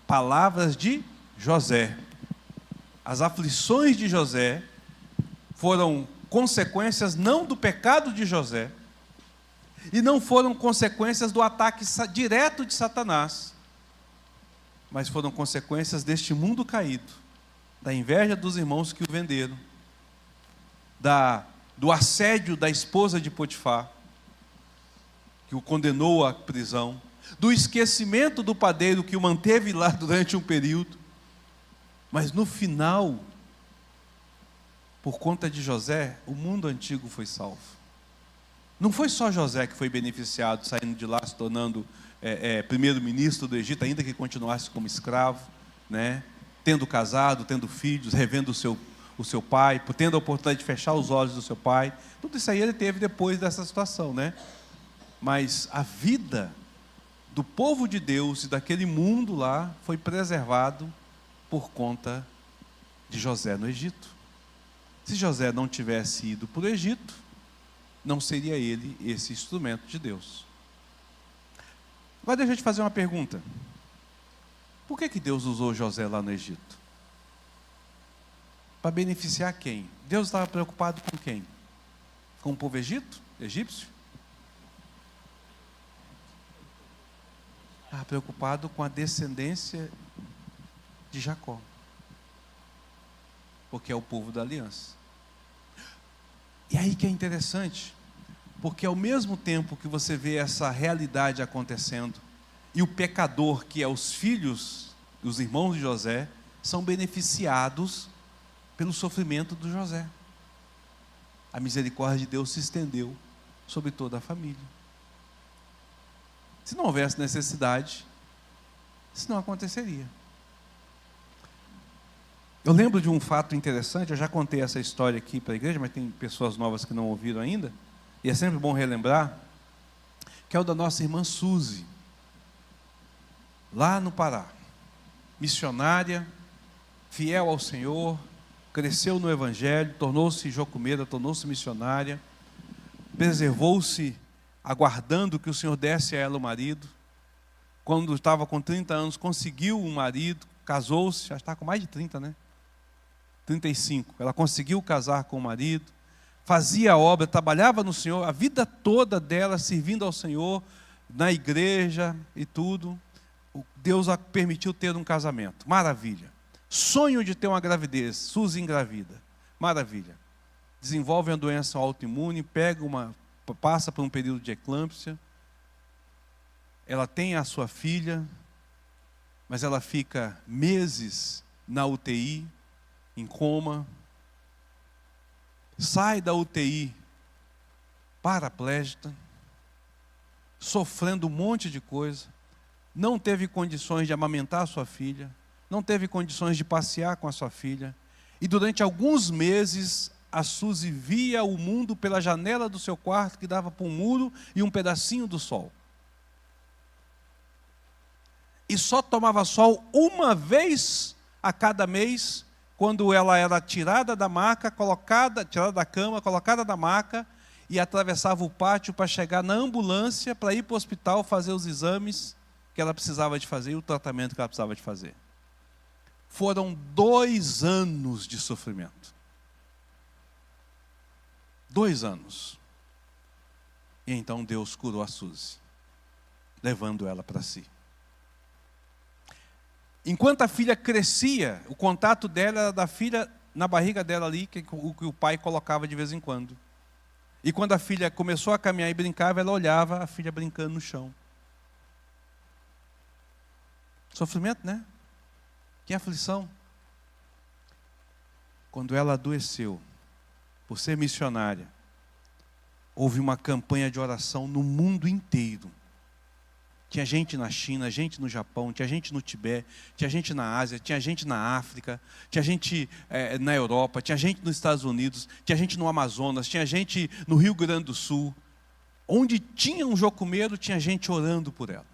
Palavras de José. As aflições de José foram consequências não do pecado de José, e não foram consequências do ataque direto de Satanás, mas foram consequências deste mundo caído, da inveja dos irmãos que o venderam, do assédio da esposa de Potifar, que o condenou à prisão, do esquecimento do padeiro que o manteve lá durante um período, mas no final, por conta de José, o mundo antigo foi salvo. Não foi só José que foi beneficiado, saindo de lá, se tornando primeiro-ministro do Egito, ainda que continuasse como escravo, né? Tendo casado, tendo filhos, revendo o seu pai, tendo a oportunidade de fechar os olhos do seu pai. Tudo isso aí ele teve depois dessa situação, né? Mas a vida do povo de Deus e daquele mundo lá foi preservado por conta de José no Egito. Se José não tivesse ido para o Egito, não seria ele esse instrumento de Deus. Agora deixa eu te fazer uma pergunta. Por que Deus usou José lá no Egito? Para beneficiar quem? Deus estava preocupado com quem? Com o povo egípcio? Estava preocupado com a descendência de Jacó, porque é o povo da aliança. E aí que é interessante, porque ao mesmo tempo que você vê essa realidade acontecendo, e o pecador, que é os filhos, os irmãos de José, são beneficiados pelo sofrimento do José. A misericórdia de Deus se estendeu sobre toda a família. Se não houvesse necessidade, isso não aconteceria. Eu lembro de um fato interessante, eu já contei essa história aqui para a igreja, mas tem pessoas novas que não ouviram ainda, e é sempre bom relembrar, que é o da nossa irmã Suzy, lá no Pará, missionária, fiel ao Senhor, cresceu no Evangelho, tornou-se jocumeira, tornou-se missionária, preservou-se aguardando que o Senhor desse a ela o marido. Quando estava com 30 anos, conseguiu um marido, casou-se, já está com mais de 30, né? 35. Ela conseguiu casar com o marido, fazia a obra, trabalhava no Senhor, a vida toda dela servindo ao Senhor, na igreja e tudo. Deus a permitiu ter um casamento. Maravilha. Sonho de ter uma gravidez. Suzy engravida. Maravilha. Desenvolve uma doença autoimune, passa por um período de eclâmpsia. Ela tem a sua filha, mas ela fica meses na UTI, em coma. Sai da UTI paraplégica, sofrendo um monte de coisa. Não teve condições de amamentar a sua filha, não teve condições de passear com a sua filha. E durante alguns meses, a Suzy via o mundo pela janela do seu quarto, que dava para um muro e um pedacinho do sol. E só tomava sol uma vez a cada mês, quando ela era tirada da maca, tirada da cama, colocada na maca, e atravessava o pátio para chegar na ambulância, para ir para o hospital fazer os exames que ela precisava de fazer e o tratamento que ela precisava de fazer. Foram 2 anos de sofrimento. 2 anos. E então Deus curou a Suzy, levando ela para si. Enquanto a filha crescia, o contato dela era da filha na barriga dela ali, que o pai colocava de vez em quando. E quando a filha começou a caminhar e brincava, ela olhava a filha brincando no chão. Sofrimento, né? Que aflição. Quando ela adoeceu, por ser missionária, houve uma campanha de oração no mundo inteiro. Tinha gente na China, gente no Japão, tinha gente no Tibete, tinha gente na Ásia, tinha gente na África, tinha gente na Europa, tinha gente nos Estados Unidos, tinha gente no Amazonas, tinha gente no Rio Grande do Sul. Onde tinha um jocumeiro, tinha gente orando por ela.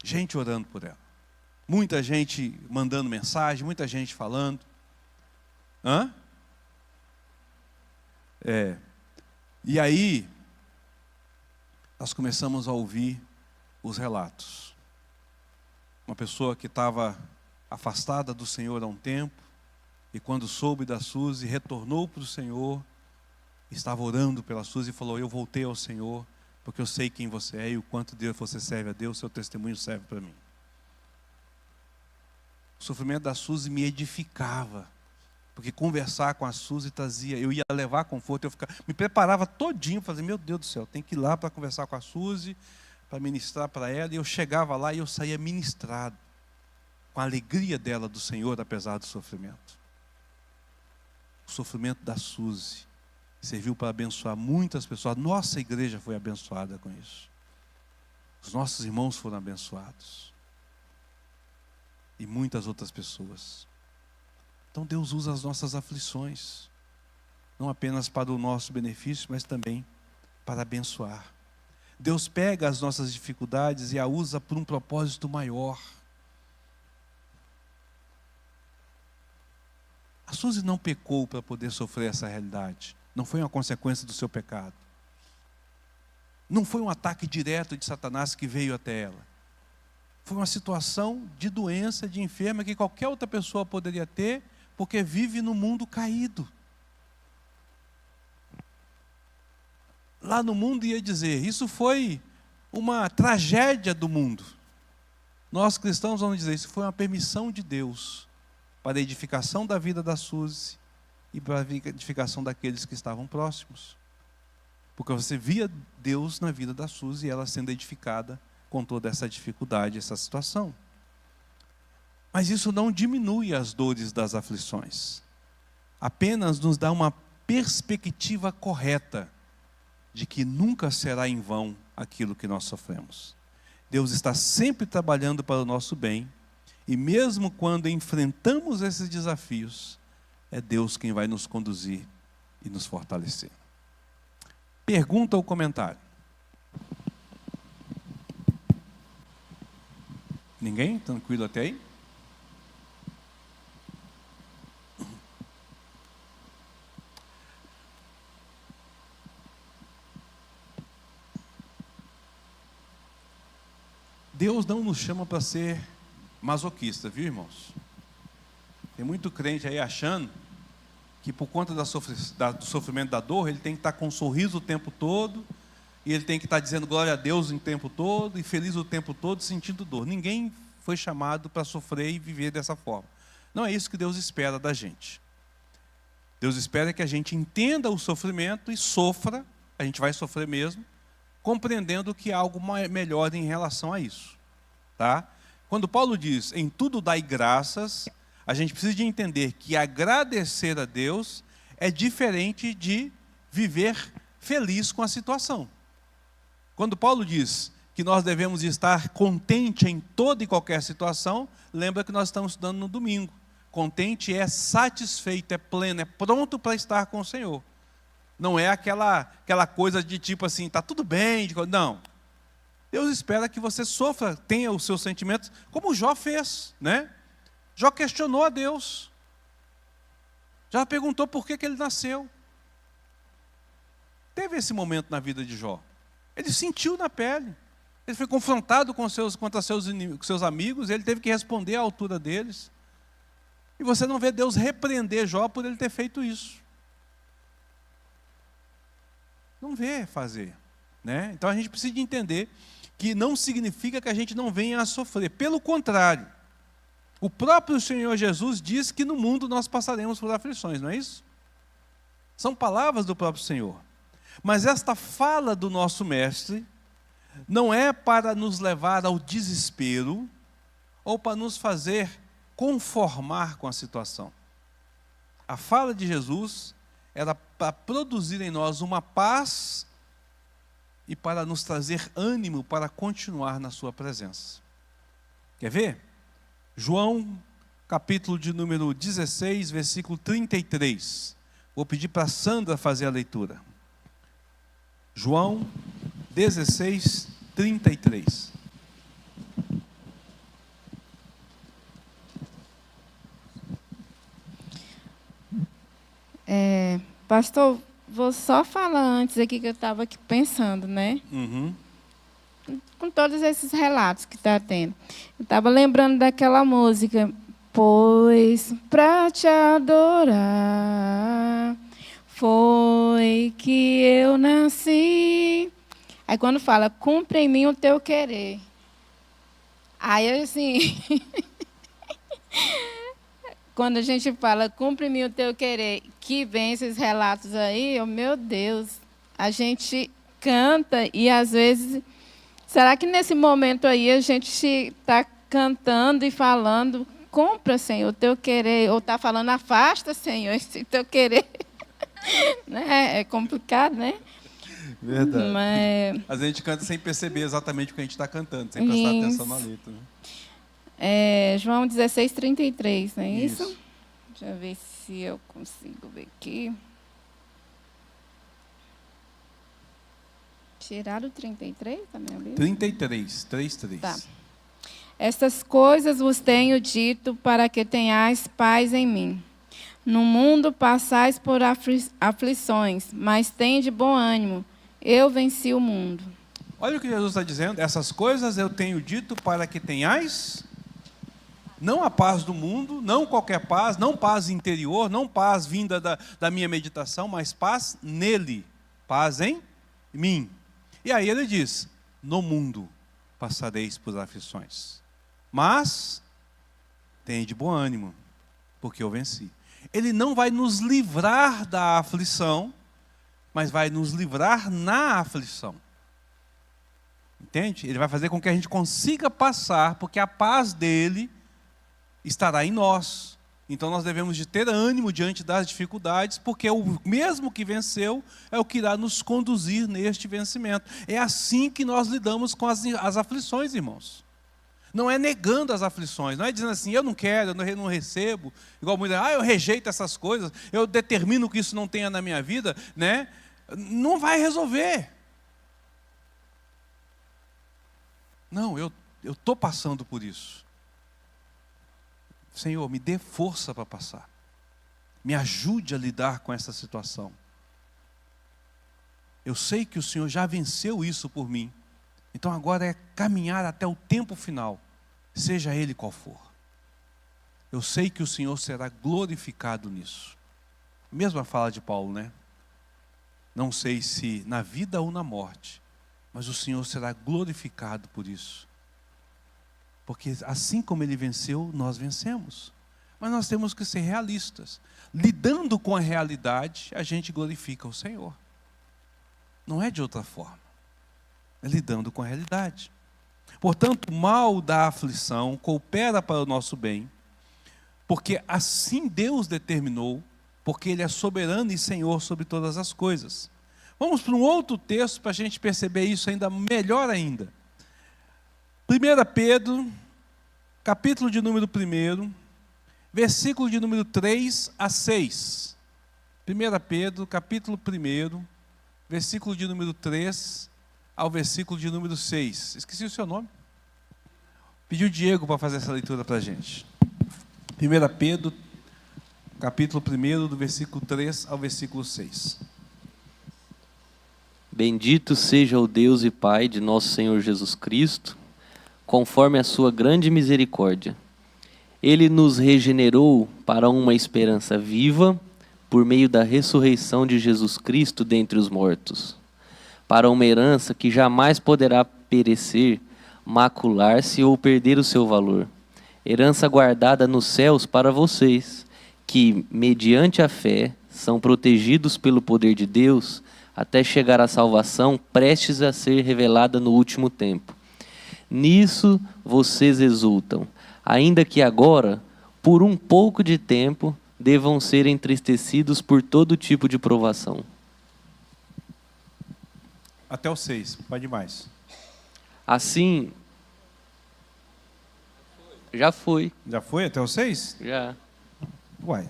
Gente orando por ela. Muita gente mandando mensagem, muita gente falando. Hã? E aí, nós começamos a ouvir os relatos. Uma pessoa que estava afastada do Senhor há um tempo, e quando soube da Suzy, retornou para o Senhor, estava orando pela Suzy e falou: eu voltei ao Senhor, porque eu sei quem você é e o quanto Deus você serve a Deus, seu testemunho serve para mim. O sofrimento da Suzy me edificava, porque conversar com a Suzy trazia, eu ia levar conforto, me preparava todinho, fazia, meu Deus do céu, tem que ir lá para conversar com a Suzy, para ministrar para ela, e eu chegava lá e eu saía ministrado, com a alegria dela do Senhor, apesar do sofrimento. O sofrimento da Suzy serviu para abençoar muitas pessoas. Nossa igreja foi abençoada com isso. Os nossos irmãos foram abençoados. E muitas outras pessoas. Então Deus usa as nossas aflições, não apenas para o nosso benefício, mas também para abençoar. Deus pega as nossas dificuldades e a usa por um propósito maior. A Suzy não pecou para poder sofrer essa realidade. Não foi uma consequência do seu pecado. Não foi um ataque direto de Satanás que veio até ela. Foi uma situação de doença, de enferma, que qualquer outra pessoa poderia ter, porque vive no mundo caído. Lá no mundo ia dizer, isso foi uma tragédia do mundo. Nós cristãos vamos dizer, isso foi uma permissão de Deus para a edificação da vida da Suzy e para a edificação daqueles que estavam próximos. Porque você via Deus na vida da Suzy e ela sendo edificada com toda essa dificuldade, essa situação. Mas isso não diminui as dores das aflições. Apenas nos dá uma perspectiva correta de que nunca será em vão aquilo que nós sofremos. Deus está sempre trabalhando para o nosso bem E mesmo quando enfrentamos esses desafios, é Deus quem vai nos conduzir e nos fortalecer. Pergunta ou comentário? Ninguém? Tranquilo até aí? Deus não nos chama para ser masoquista, viu, irmãos? Tem muito crente aí achando que por conta do sofrimento da dor, ele tem que estar com um sorriso o tempo todo, e ele tem que estar dizendo glória a Deus o tempo todo, e feliz o tempo todo, sentindo dor. Ninguém foi chamado para sofrer e viver dessa forma. Não é isso que Deus espera da gente. Deus espera que a gente entenda o sofrimento e sofra, a gente vai sofrer mesmo, compreendendo que há algo melhor em relação a isso. Tá? Quando Paulo diz, em tudo dai graças, a gente precisa de entender que agradecer a Deus é diferente de viver feliz com a situação. Quando Paulo diz que nós devemos estar contente em toda e qualquer situação, lembra que nós estamos estudando no domingo. Contente é satisfeito, é pleno, é pronto para estar com o Senhor. Não é aquela coisa de tipo assim, está tudo bem. Não. Deus espera que você sofra, tenha os seus sentimentos, como Jó fez, né? Jó questionou a Deus. Já perguntou por que ele nasceu. Teve esse momento na vida de Jó. Ele sentiu na pele. Ele foi confrontado contra seus amigos, ele teve que responder à altura deles. E você não vê Deus repreender Jó por ele ter feito isso. Não vê fazer. Né? Então a gente precisa de entender que não significa que a gente não venha a sofrer. Pelo contrário, o próprio Senhor Jesus diz que no mundo nós passaremos por aflições, não é isso? São palavras do próprio Senhor. Mas esta fala do nosso Mestre não é para nos levar ao desespero ou para nos fazer conformar com a situação. A fala de Jesus era para produzir em nós uma paz e para nos trazer ânimo para continuar na sua presença. Quer ver? João, capítulo de número 16, versículo 33. Vou pedir para a Sandra fazer a leitura. João 16, 33. Pastor, vou só falar antes aqui que eu estava aqui pensando, né? Uhum. Com todos esses relatos que está tendo. Eu estava lembrando daquela música, pois para te adorar foi que eu nasci. Aí quando fala, cumpre em mim o teu querer. Aí assim, quando a gente fala, cumpre em mim o teu querer, que vem esses relatos aí, oh, meu Deus, a gente canta e às vezes, será que nesse momento aí a gente está cantando e falando, cumpra, Senhor, o teu querer, ou está falando, afasta, Senhor, esse teu querer. Né? É complicado, né? Verdade. Mas A gente canta sem perceber exatamente o que a gente está cantando, sem prestar atenção na letra. Né? João 16, 33, não é isso? Isso. Deixa eu ver se eu consigo ver aqui. Tirar o 33 da minha Bíblia? 33, 33. Tá. Estas coisas vos tenho dito para que tenhais paz em mim. No mundo passais por aflições, mas tende bom ânimo. Eu venci o mundo. Olha o que Jesus está dizendo. Essas coisas eu tenho dito para que tenhais, não a paz do mundo, não qualquer paz, não paz interior, não paz vinda da minha meditação, mas paz nele, paz em mim. E aí ele diz, no mundo passareis por aflições, mas tende bom ânimo, porque eu venci. Ele não vai nos livrar da aflição, mas vai nos livrar na aflição. Entende? Ele vai fazer com que a gente consiga passar, porque a paz dele estará em nós. Então nós devemos de ter ânimo diante das dificuldades, porque o mesmo que venceu é o que irá nos conduzir neste vencimento. É assim que nós lidamos com as aflições, irmãos. Não é negando as aflições, não é dizendo assim, eu não quero, eu não recebo, igual muita, eu rejeito essas coisas, eu determino que isso não tenha na minha vida, né? Não vai resolver. Não, eu estou passando por isso. Senhor, me dê força para passar. Me ajude a lidar com essa situação. Eu sei que o Senhor já venceu isso por mim. Então agora é caminhar até o tempo final, seja ele qual for. Eu sei que o Senhor será glorificado nisso. Mesma fala de Paulo, né? Não sei se na vida ou na morte, mas o Senhor será glorificado por isso. Porque assim como ele venceu, nós vencemos. Mas nós temos que ser realistas. Lidando com a realidade, a gente glorifica o Senhor. Não é de outra forma. É lidando com a realidade. Portanto, o mal da aflição coopera para o nosso bem, porque assim Deus determinou, porque Ele é soberano e Senhor sobre todas as coisas. Vamos para um outro texto para a gente perceber isso ainda melhor ainda. 1 Pedro, capítulo de número 1, versículo de número 3 a 6. 1 Pedro, capítulo 1, versículo de número 3 ao versículo de número 6. Esqueci o seu nome. Pedi o Diego para fazer essa leitura para a gente. 1 Pedro, capítulo 1, do versículo 3 ao versículo 6. Bendito seja o Deus e Pai de nosso Senhor Jesus Cristo, conforme a sua grande misericórdia. Ele nos regenerou para uma esperança viva, por meio da ressurreição de Jesus Cristo dentre os mortos, para uma herança que jamais poderá perecer, macular-se ou perder o seu valor. Herança guardada nos céus para vocês, que, mediante a fé, são protegidos pelo poder de Deus, até chegar à salvação prestes a ser revelada no último tempo. Nisso vocês exultam, ainda que agora, por um pouco de tempo, devam ser entristecidos por todo tipo de provação. Até o 6, pode mais. Assim, já foi. Já foi até o 6? Já. Uai,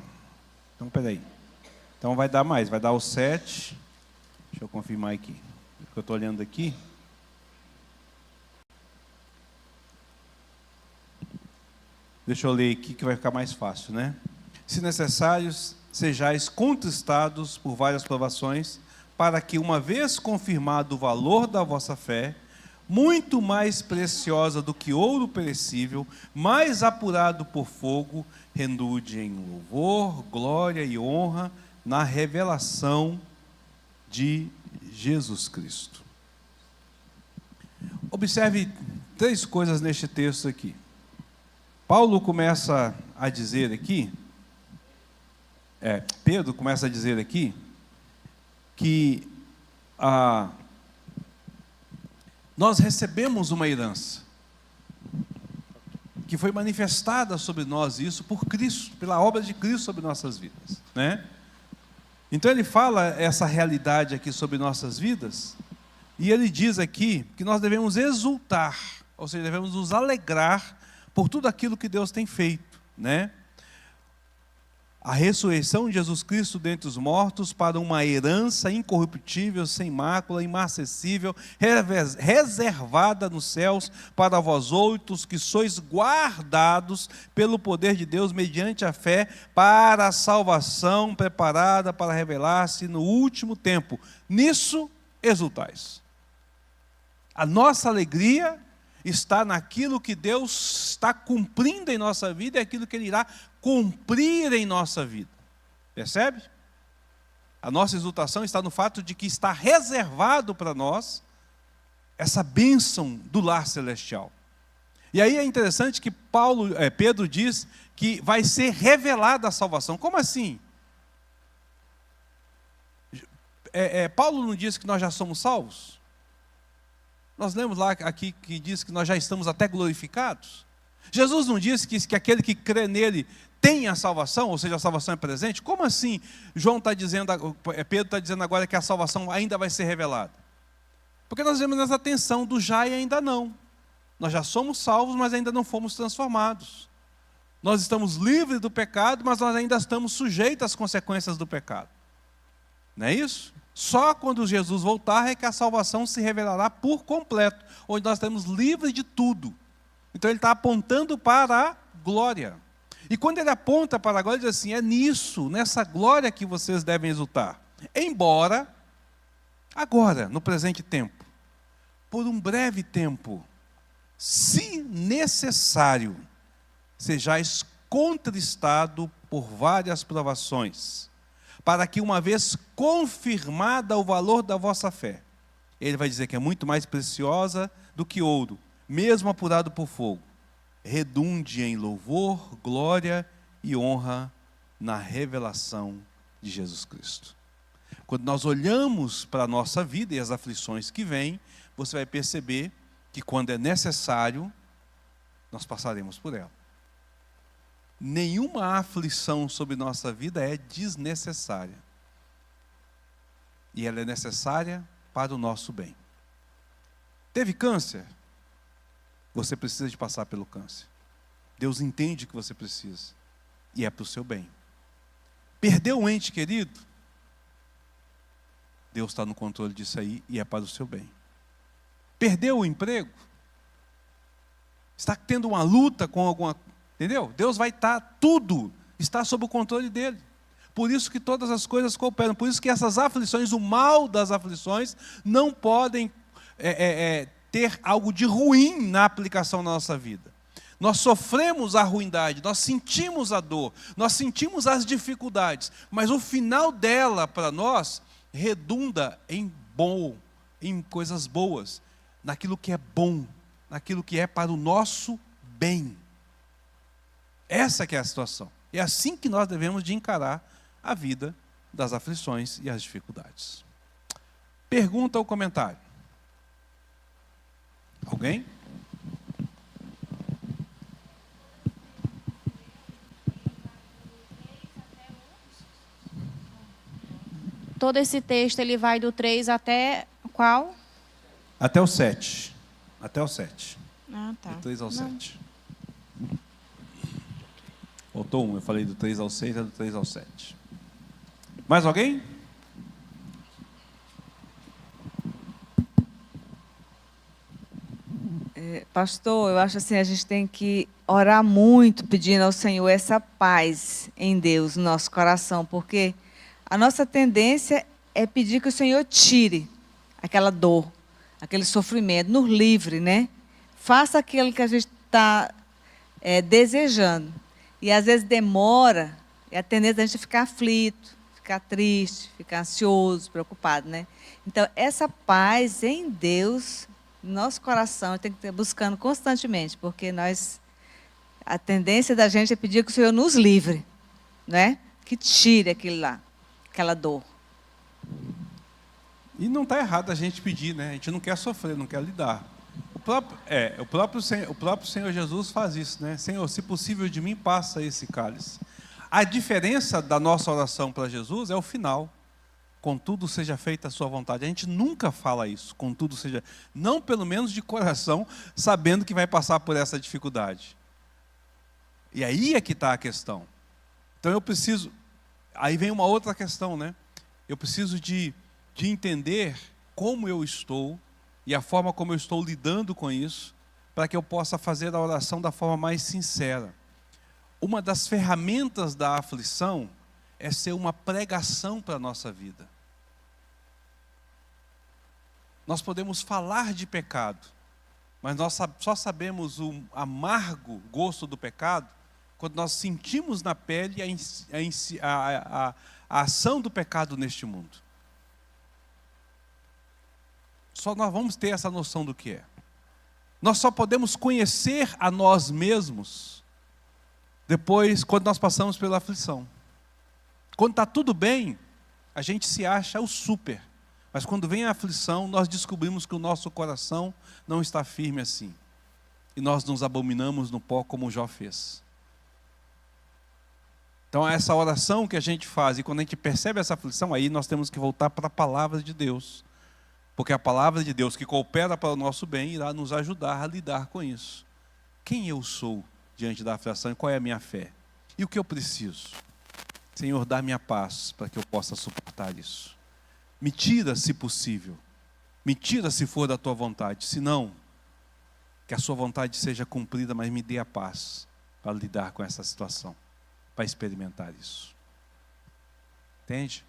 então peraí. Então vai dar mais, vai dar o 7. Deixa eu confirmar aqui. Eu estou olhando aqui. Deixa eu ler aqui que vai ficar mais fácil, né? Se necessários, sejais contristados por várias provações, para que, uma vez confirmado o valor da vossa fé, muito mais preciosa do que ouro perecível, mais apurado por fogo, rendude em louvor, glória e honra na revelação de Jesus Cristo. Observe 3 coisas neste texto aqui. Paulo começa a dizer aqui, Pedro começa a dizer aqui, que nós recebemos uma herança, que foi manifestada sobre nós, isso por Cristo, pela obra de Cristo sobre nossas vidas, né? Então ele fala essa realidade aqui sobre nossas vidas, e ele diz aqui que nós devemos exultar, ou seja, devemos nos alegrar por tudo aquilo que Deus tem feito, né? A ressurreição de Jesus Cristo dentre os mortos para uma herança incorruptível, sem mácula, imacessível, reservada nos céus para vós outros que sois guardados pelo poder de Deus mediante a fé para a salvação preparada para revelar-se no último tempo. Nisso exultais. A nossa alegria está naquilo que Deus está cumprindo em nossa vida e aquilo que Ele irá cumprir em nossa vida. Percebe? A nossa exultação está no fato de que está reservado para nós essa bênção do lar celestial. E aí é interessante que Pedro diz que vai ser revelada a salvação. Como assim? Paulo não diz que nós já somos salvos? Nós lemos lá aqui que diz que nós já estamos até glorificados. Jesus não disse que aquele que crê nele tem a salvação, ou seja, a salvação é presente? Como assim Pedro está dizendo agora que a salvação ainda vai ser revelada? Porque nós vemos essa tensão do já e ainda não. Nós já somos salvos, mas ainda não fomos transformados. Nós estamos livres do pecado, mas nós ainda estamos sujeitos às consequências do pecado. Não é isso? Só quando Jesus voltar é que a salvação se revelará por completo, onde nós estamos livres de tudo. Então ele está apontando para a glória. E quando ele aponta para a glória, ele diz assim, é nisso, nessa glória que vocês devem exultar. Embora, agora, no presente tempo, por um breve tempo, se necessário, sejais contristado por várias provações, para que uma vez confirmada o valor da vossa fé, ele vai dizer que é muito mais preciosa do que ouro, mesmo apurado por fogo, redunde em louvor, glória e honra na revelação de Jesus Cristo. Quando nós olhamos para a nossa vida e as aflições que vêm, você vai perceber que quando é necessário, nós passaremos por ela. Nenhuma aflição sobre nossa vida é desnecessária. E ela é necessária para o nosso bem. Teve câncer? Você precisa de passar pelo câncer. Deus entende que você precisa. E é para o seu bem. Perdeu um ente querido? Deus está no controle disso aí e é para o seu bem. Perdeu o emprego? Está tendo uma luta com alguma... Entendeu? Deus vai estar, tudo está sob o controle dele. Por isso que todas as coisas cooperam. Por isso que essas aflições, o mal das aflições, não podem ter algo de ruim na aplicação da nossa vida. Nós sofremos a ruindade, nós sentimos a dor, nós sentimos as dificuldades, mas o final dela, para nós, redunda em bom, em coisas boas, naquilo que é bom, naquilo que é para o nosso bem. Essa que é a situação. É assim que nós devemos de encarar a vida das aflições e as dificuldades. Pergunta ou comentário? Alguém? Todo esse texto ele vai do 3 até qual? Até o 7. Até o 7. Ah, tá. Do 3 ao 7. Faltou um, eu falei do 3 ao 6, é do 3 ao 7. Mais alguém? Pastor, eu acho assim, a gente tem que orar muito pedindo ao Senhor essa paz em Deus, no nosso coração, porque a nossa tendência é pedir que o Senhor tire aquela dor, aquele sofrimento, nos livre, né? Faça aquilo que a gente está desejando. E às vezes demora, e a tendência é a gente ficar aflito, ficar triste, ficar ansioso, preocupado, né? Então, essa paz em Deus, no nosso coração, tem que estar buscando constantemente, porque a tendência da gente é pedir que o Senhor nos livre, né? Que tire aquilo lá, aquela dor. E não está errado a gente pedir, né? A gente não quer sofrer, não quer lidar. O próprio Senhor Jesus faz isso, né? Senhor, se possível de mim, passa esse cálice. A diferença da nossa oração para Jesus é o final. Contudo seja feita a sua vontade. A gente nunca fala isso, contudo seja... Não pelo menos de coração, sabendo que vai passar por essa dificuldade. E aí é que está a questão. Então eu preciso... Aí vem uma outra questão, né? Eu preciso de entender como eu estou e a forma como eu estou lidando com isso, para que eu possa fazer a oração da forma mais sincera. Uma das ferramentas da aflição é ser uma pregação para a nossa vida. Nós podemos falar de pecado, mas nós só sabemos o amargo gosto do pecado quando nós sentimos na pele a ação do pecado neste mundo. Só nós vamos ter essa noção do que é. Nós só podemos conhecer a nós mesmos depois, quando nós passamos pela aflição. Quando está tudo bem, a gente se acha o super. Mas quando vem a aflição, nós descobrimos que o nosso coração não está firme assim. E nós nos abominamos no pó como Jó fez. Então essa oração que a gente faz, e quando a gente percebe essa aflição, aí nós temos que voltar para a palavra de Deus. Porque a palavra de Deus que coopera para o nosso bem irá nos ajudar a lidar com isso. Quem eu sou diante da aflição e qual é a minha fé? E o que eu preciso? Senhor, dá-me a paz para que eu possa suportar isso. Me tira, se possível. Me tira se for da tua vontade. Se não, que a sua vontade seja cumprida, mas me dê a paz para lidar com essa situação, para experimentar isso. Entende?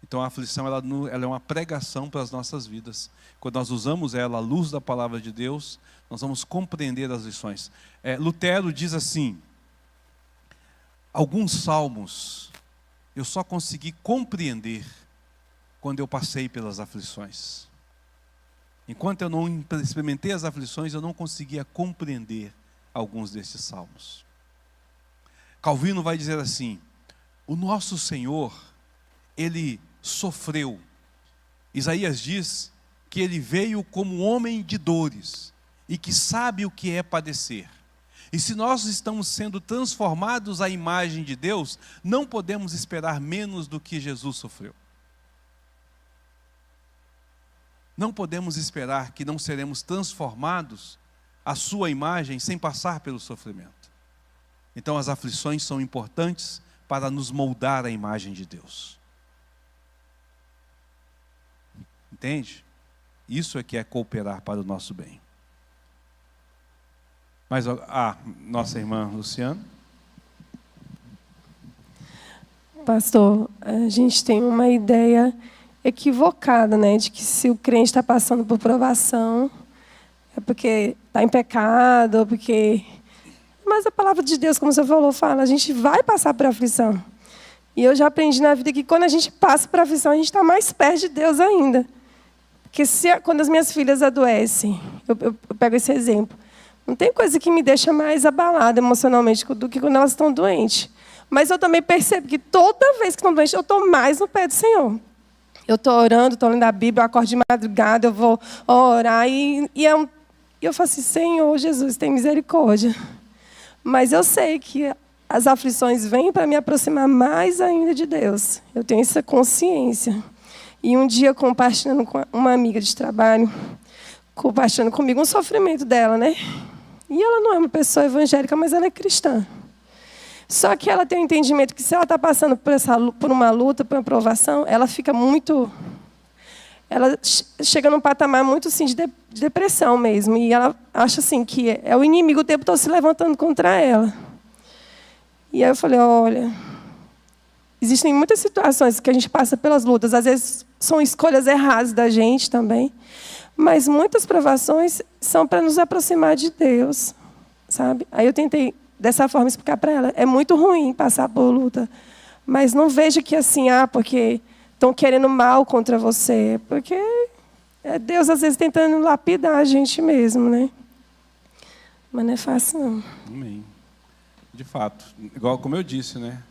Então a aflição ela é uma pregação para as nossas vidas. Quando nós usamos ela à luz da palavra de Deus, nós vamos compreender as lições. Lutero diz assim: alguns salmos eu só consegui compreender quando eu passei pelas aflições. Enquanto eu não experimentei as aflições, eu não conseguia compreender alguns desses salmos. Calvino vai dizer assim: o nosso Senhor, Ele sofreu. Isaías diz que Ele veio como homem de dores e que sabe o que é padecer. E se nós estamos sendo transformados à imagem de Deus, não podemos esperar menos do que Jesus sofreu. Não podemos esperar que não seremos transformados à sua imagem sem passar pelo sofrimento. Então as aflições são importantes para nos moldar à imagem de Deus. Entende? Isso é que é cooperar para o nosso bem. Mas nossa irmã Luciana. Pastor, a gente tem uma ideia equivocada, né, de que se o crente está passando por provação é porque está em pecado, ou porque... Mas a palavra de Deus, como você falou, fala, a gente vai passar por aflição. E eu já aprendi na vida que quando a gente passa por aflição, a gente está mais perto de Deus ainda. Porque quando as minhas filhas adoecem, eu pego esse exemplo, não tem coisa que me deixa mais abalada emocionalmente do que quando elas estão doentes. Mas eu também percebo que toda vez que estão doentes, eu estou mais no pé do Senhor. Eu estou orando, estou lendo a Bíblia, eu acordo de madrugada, eu vou orar. E eu falo assim: Senhor Jesus, tem misericórdia. Mas eu sei que as aflições vêm para me aproximar mais ainda de Deus. Eu tenho essa consciência. E um dia, compartilhando com uma amiga de trabalho, compartilhando comigo um sofrimento dela, né? E ela não é uma pessoa evangélica, mas ela é cristã. Só que ela tem um entendimento que se ela está passando por uma luta, por uma provação, ela fica muito... Ela chega num patamar muito assim, de depressão mesmo. E ela acha assim, que é o inimigo o tempo todo se levantando contra ela. E aí eu falei: olha, existem muitas situações que a gente passa pelas lutas. Às vezes são escolhas erradas da gente também. Mas muitas provações são para nos aproximar de Deus, sabe? Aí eu tentei, dessa forma, explicar para ela: é muito ruim passar por luta, mas não veja que assim, porque estão querendo mal contra você, porque é Deus, às vezes, tentando lapidar a gente mesmo, né? Mas não é fácil, não. Amém. De fato, igual como eu disse, né?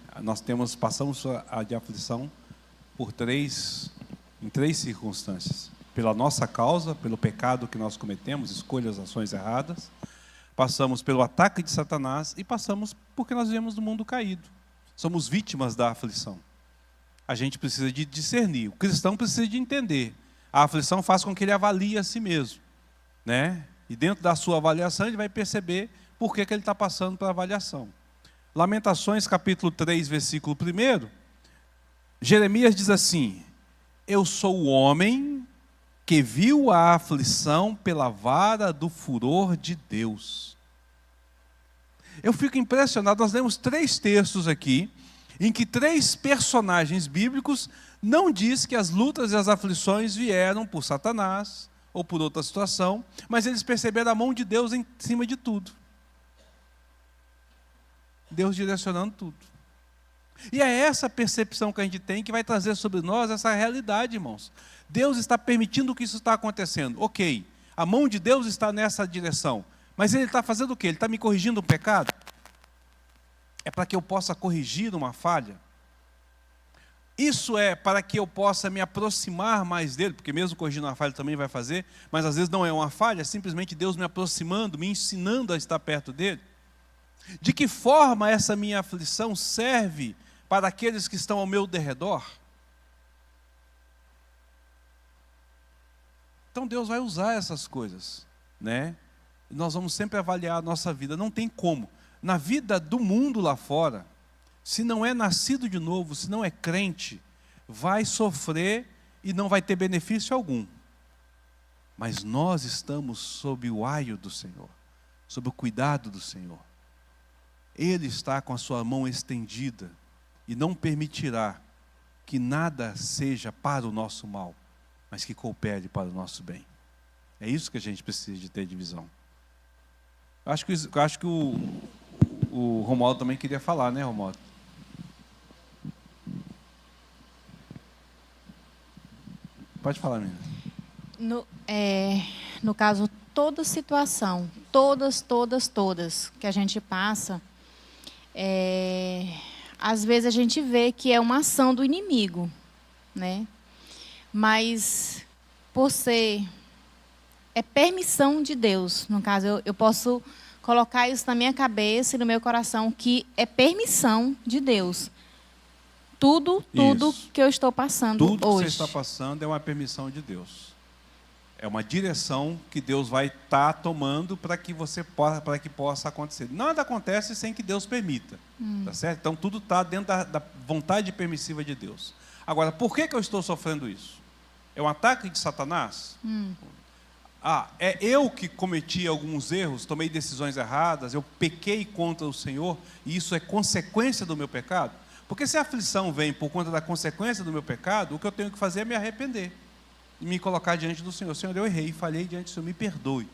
Passamos de aflição em três circunstâncias. Pela nossa causa, pelo pecado que nós cometemos, escolhas, ações erradas. Passamos pelo ataque de Satanás e passamos porque nós vivemos no mundo caído. Somos vítimas da aflição. A gente precisa de discernir. O cristão precisa de entender. A aflição faz com que ele avalie a si mesmo, né? E dentro da sua avaliação ele vai perceber por que ele está passando pela avaliação. Lamentações, capítulo 3, versículo 1. Jeremias diz assim: eu sou o homem que viu a aflição pela vara do furor de Deus. Eu fico impressionado, nós lemos 3 textos aqui, em que 3 personagens bíblicos não diz que as lutas e as aflições vieram por Satanás ou por outra situação, mas eles perceberam a mão de Deus em cima de tudo. Deus direcionando tudo. E é essa percepção que a gente tem que vai trazer sobre nós essa realidade, irmãos. Deus está permitindo que isso está acontecendo. Ok, a mão de Deus está nessa direção. Mas Ele está fazendo o quê? Ele está me corrigindo um pecado? É para que eu possa corrigir uma falha? Isso é para que eu possa me aproximar mais dEle, porque mesmo corrigindo uma falha também vai fazer, mas às vezes não é uma falha, é simplesmente Deus me aproximando, me ensinando a estar perto dEle. De que forma essa minha aflição serve para aqueles que estão ao meu derredor? Então Deus vai usar essas coisas, né? Nós vamos sempre avaliar a nossa vida, não tem como. Na vida do mundo lá fora, se não é nascido de novo, se não é crente, vai sofrer e não vai ter benefício algum. Mas nós estamos sob o aio do Senhor, sob o cuidado do Senhor. Ele está com a sua mão estendida e não permitirá que nada seja para o nosso mal, mas que coopere para o nosso bem. É isso que a gente precisa de ter de visão. Acho que o Romualdo também queria falar, né, Romualdo? Pode falar, menina. No caso, toda situação, todas que a gente passa, às vezes a gente vê que é uma ação do inimigo, né? Mas, por ser... é permissão de Deus. No caso, eu posso colocar isso na minha cabeça e no meu coração, que é permissão de Deus. Tudo que eu estou passando hoje. Tudo que você está passando é uma permissão de Deus. É uma direção que Deus vai estar tomando para que possa acontecer. Nada acontece sem que Deus permita. Tá certo? Então tudo está dentro da vontade permissiva de Deus. Agora, por que eu estou sofrendo isso? É um ataque de Satanás? É eu que cometi alguns erros, tomei decisões erradas, eu pequei contra o Senhor, e isso é consequência do meu pecado? Porque se a aflição vem por conta da consequência do meu pecado, o que eu tenho que fazer é me arrepender e me colocar diante do Senhor. Senhor, eu errei, falhei diante do Senhor, me perdoe.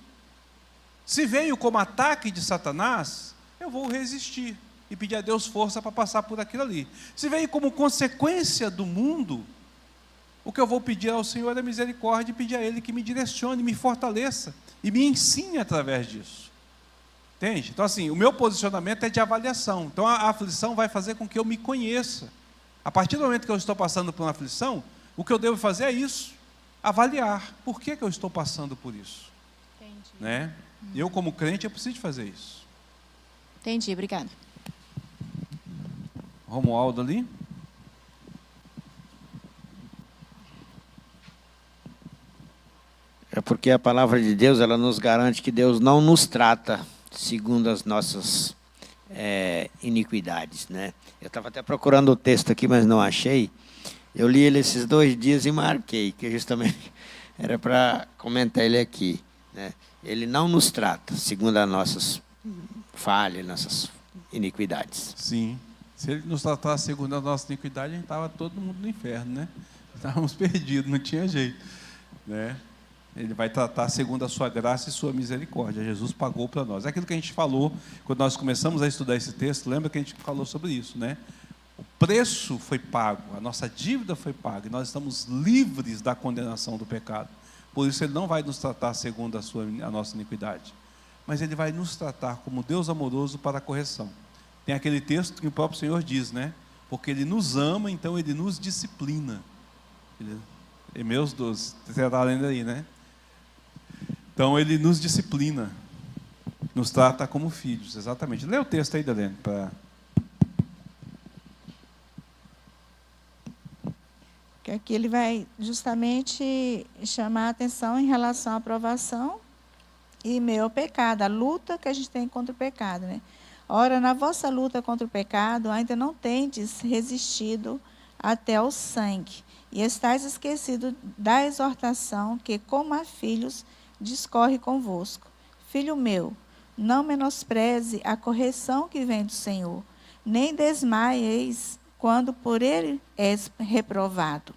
Se veio como ataque de Satanás, eu vou resistir e pedir a Deus força para passar por aquilo ali. Se veio como consequência do mundo, o que eu vou pedir ao Senhor é misericórdia e pedir a Ele que me direcione, me fortaleça e me ensine através disso. Entende? Então, assim, o meu posicionamento é de avaliação. Então, a aflição vai fazer com que eu me conheça. A partir do momento que eu estou passando por uma aflição, o que eu devo fazer é isso, avaliar. Por que eu estou passando por isso? Entendi. Né? Eu, como crente, eu preciso de fazer isso. Entendi, obrigada. Romualdo ali. É porque a palavra de Deus, ela nos garante que Deus não nos trata segundo as nossas iniquidades, né? Eu estava até procurando o texto aqui, mas não achei. Eu li ele esses 2 dias e marquei, que justamente era para comentar ele aqui, né? Ele não nos trata segundo as nossas falhas, nossas iniquidades. Sim. Se ele nos tratasse segundo a nossa iniquidade, a gente estava todo mundo no inferno, né? Estávamos perdidos, não tinha jeito, né? Ele vai tratar segundo a sua graça e sua misericórdia. Jesus pagou para nós. É aquilo que a gente falou quando nós começamos a estudar esse texto. Lembra que a gente falou sobre isso, né? O preço foi pago, a nossa dívida foi paga, e nós estamos livres da condenação do pecado. Por isso, Ele não vai nos tratar segundo a nossa iniquidade, mas Ele vai nos tratar como Deus amoroso para a correção. Tem aquele texto que o próprio Senhor diz, né? Porque Ele nos ama, então Ele nos disciplina. Meus 12, você está lendo aí, né? Então, Ele nos disciplina, nos trata como filhos, exatamente. Lê o texto aí, Dalene, para... Que aqui ele vai justamente chamar a atenção em relação à provação e meio ao pecado, a luta que a gente tem contra o pecado, né? Ora, na vossa luta contra o pecado, ainda não tendes resistido até ao sangue, e estáis esquecido da exortação que, como a filhos, discorre convosco. Filho meu, não menospreze a correção que vem do Senhor, nem desmaieis quando por ele és reprovado.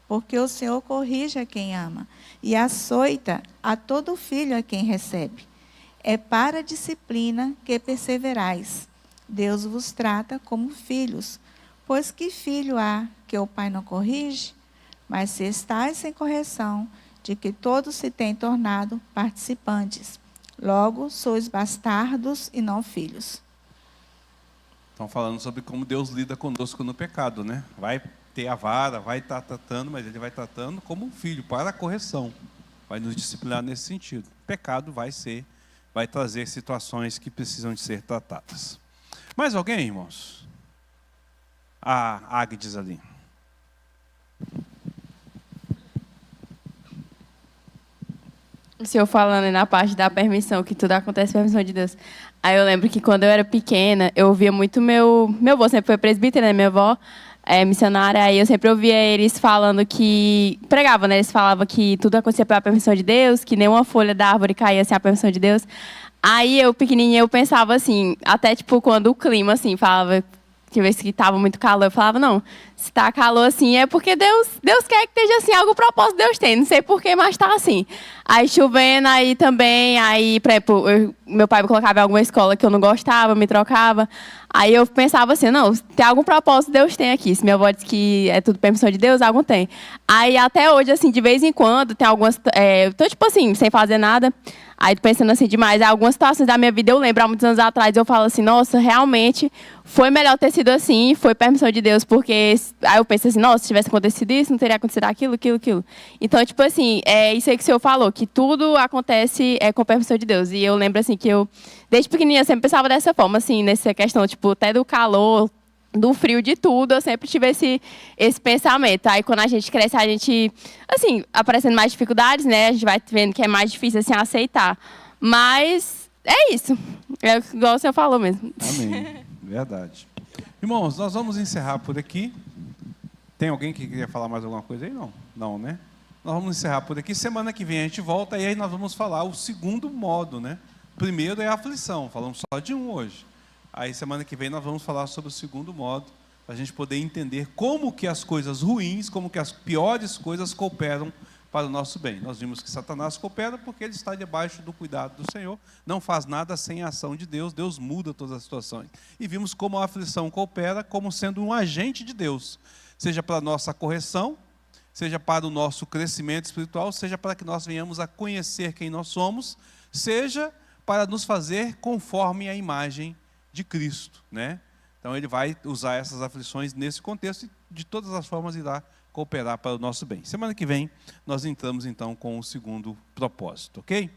Porque o Senhor corrige a quem ama e açoita a todo filho a quem recebe. É para a disciplina que perseverais. Deus vos trata como filhos. Pois que filho há que o pai não corrige? Mas se estáis sem correção, de que todos se têm tornado participantes. Logo, sois bastardos e não filhos. Estão falando sobre como Deus lida conosco no pecado, né? Vai ter a vara, vai estar tratando, mas Ele vai tratando como um filho, para a correção. Vai nos disciplinar nesse sentido. O pecado vai trazer situações que precisam de ser tratadas. Mais alguém, irmãos? A Agnes ali. O senhor falando na parte da permissão, que tudo acontece por permissão de Deus. Aí eu lembro que quando eu era pequena, eu ouvia muito meu avô, sempre foi presbítero, né? Minha avó é missionária, aí eu sempre ouvia eles falando que... Pregavam, né? Eles falavam que tudo acontecia pela permissão de Deus, que nenhuma folha da árvore caía sem a permissão de Deus. Aí eu, pequenininha, eu pensava assim, até tipo quando o clima, assim, falava... Que vez que estava muito calor, eu falava, não, se está calor assim é porque Deus quer que esteja assim, algum propósito Deus tem, não sei porquê, mas está assim. Aí chovendo, aí também, aí, por exemplo, meu pai me colocava em alguma escola que eu não gostava, me trocava, aí eu pensava assim, não, tem algum propósito Deus tem aqui, se minha avó diz que é tudo permissão de Deus, algum tem. Aí até hoje, assim, de vez em quando, tem algumas, eu tô tipo assim, sem fazer nada, aí pensando assim demais, algumas situações da minha vida eu lembro, há muitos anos atrás, eu falo assim, nossa, realmente foi melhor ter sido assim, foi permissão de Deus, porque aí eu penso assim, nossa, se tivesse acontecido isso, não teria acontecido aquilo. Então, tipo assim, é isso aí que o senhor falou, que tudo acontece com permissão de Deus. E eu lembro assim que eu, desde pequenininha, sempre pensava dessa forma, assim, nessa questão, tipo, até do calor, do frio, de tudo, eu sempre tive esse pensamento. Aí quando a gente cresce, a gente, assim, aparecendo mais dificuldades, né? A gente vai vendo que é mais difícil, assim, aceitar. Mas é isso. É igual o senhor falou mesmo. Amém. Verdade. Irmãos, nós vamos encerrar por aqui. Tem alguém que queria falar mais alguma coisa aí? Não? Não, né? Nós vamos encerrar por aqui. Semana que vem a gente volta e aí nós vamos falar o segundo modo, né? Primeiro é a aflição. Falamos só de um hoje. Aí semana que vem nós vamos falar sobre o segundo modo, para a gente poder entender como que as coisas ruins, como que as piores coisas cooperam para o nosso bem. Nós vimos que Satanás coopera porque ele está debaixo do cuidado do Senhor, não faz nada sem a ação de Deus, Deus muda todas as situações. E vimos como a aflição coopera como sendo um agente de Deus, seja para a nossa correção, seja para o nosso crescimento espiritual, seja para que nós venhamos a conhecer quem nós somos, seja para nos fazer conforme a imagem de Cristo, né? Então ele vai usar essas aflições nesse contexto e de todas as formas irá cooperar para o nosso bem. Semana que vem nós entramos então com o segundo propósito, ok?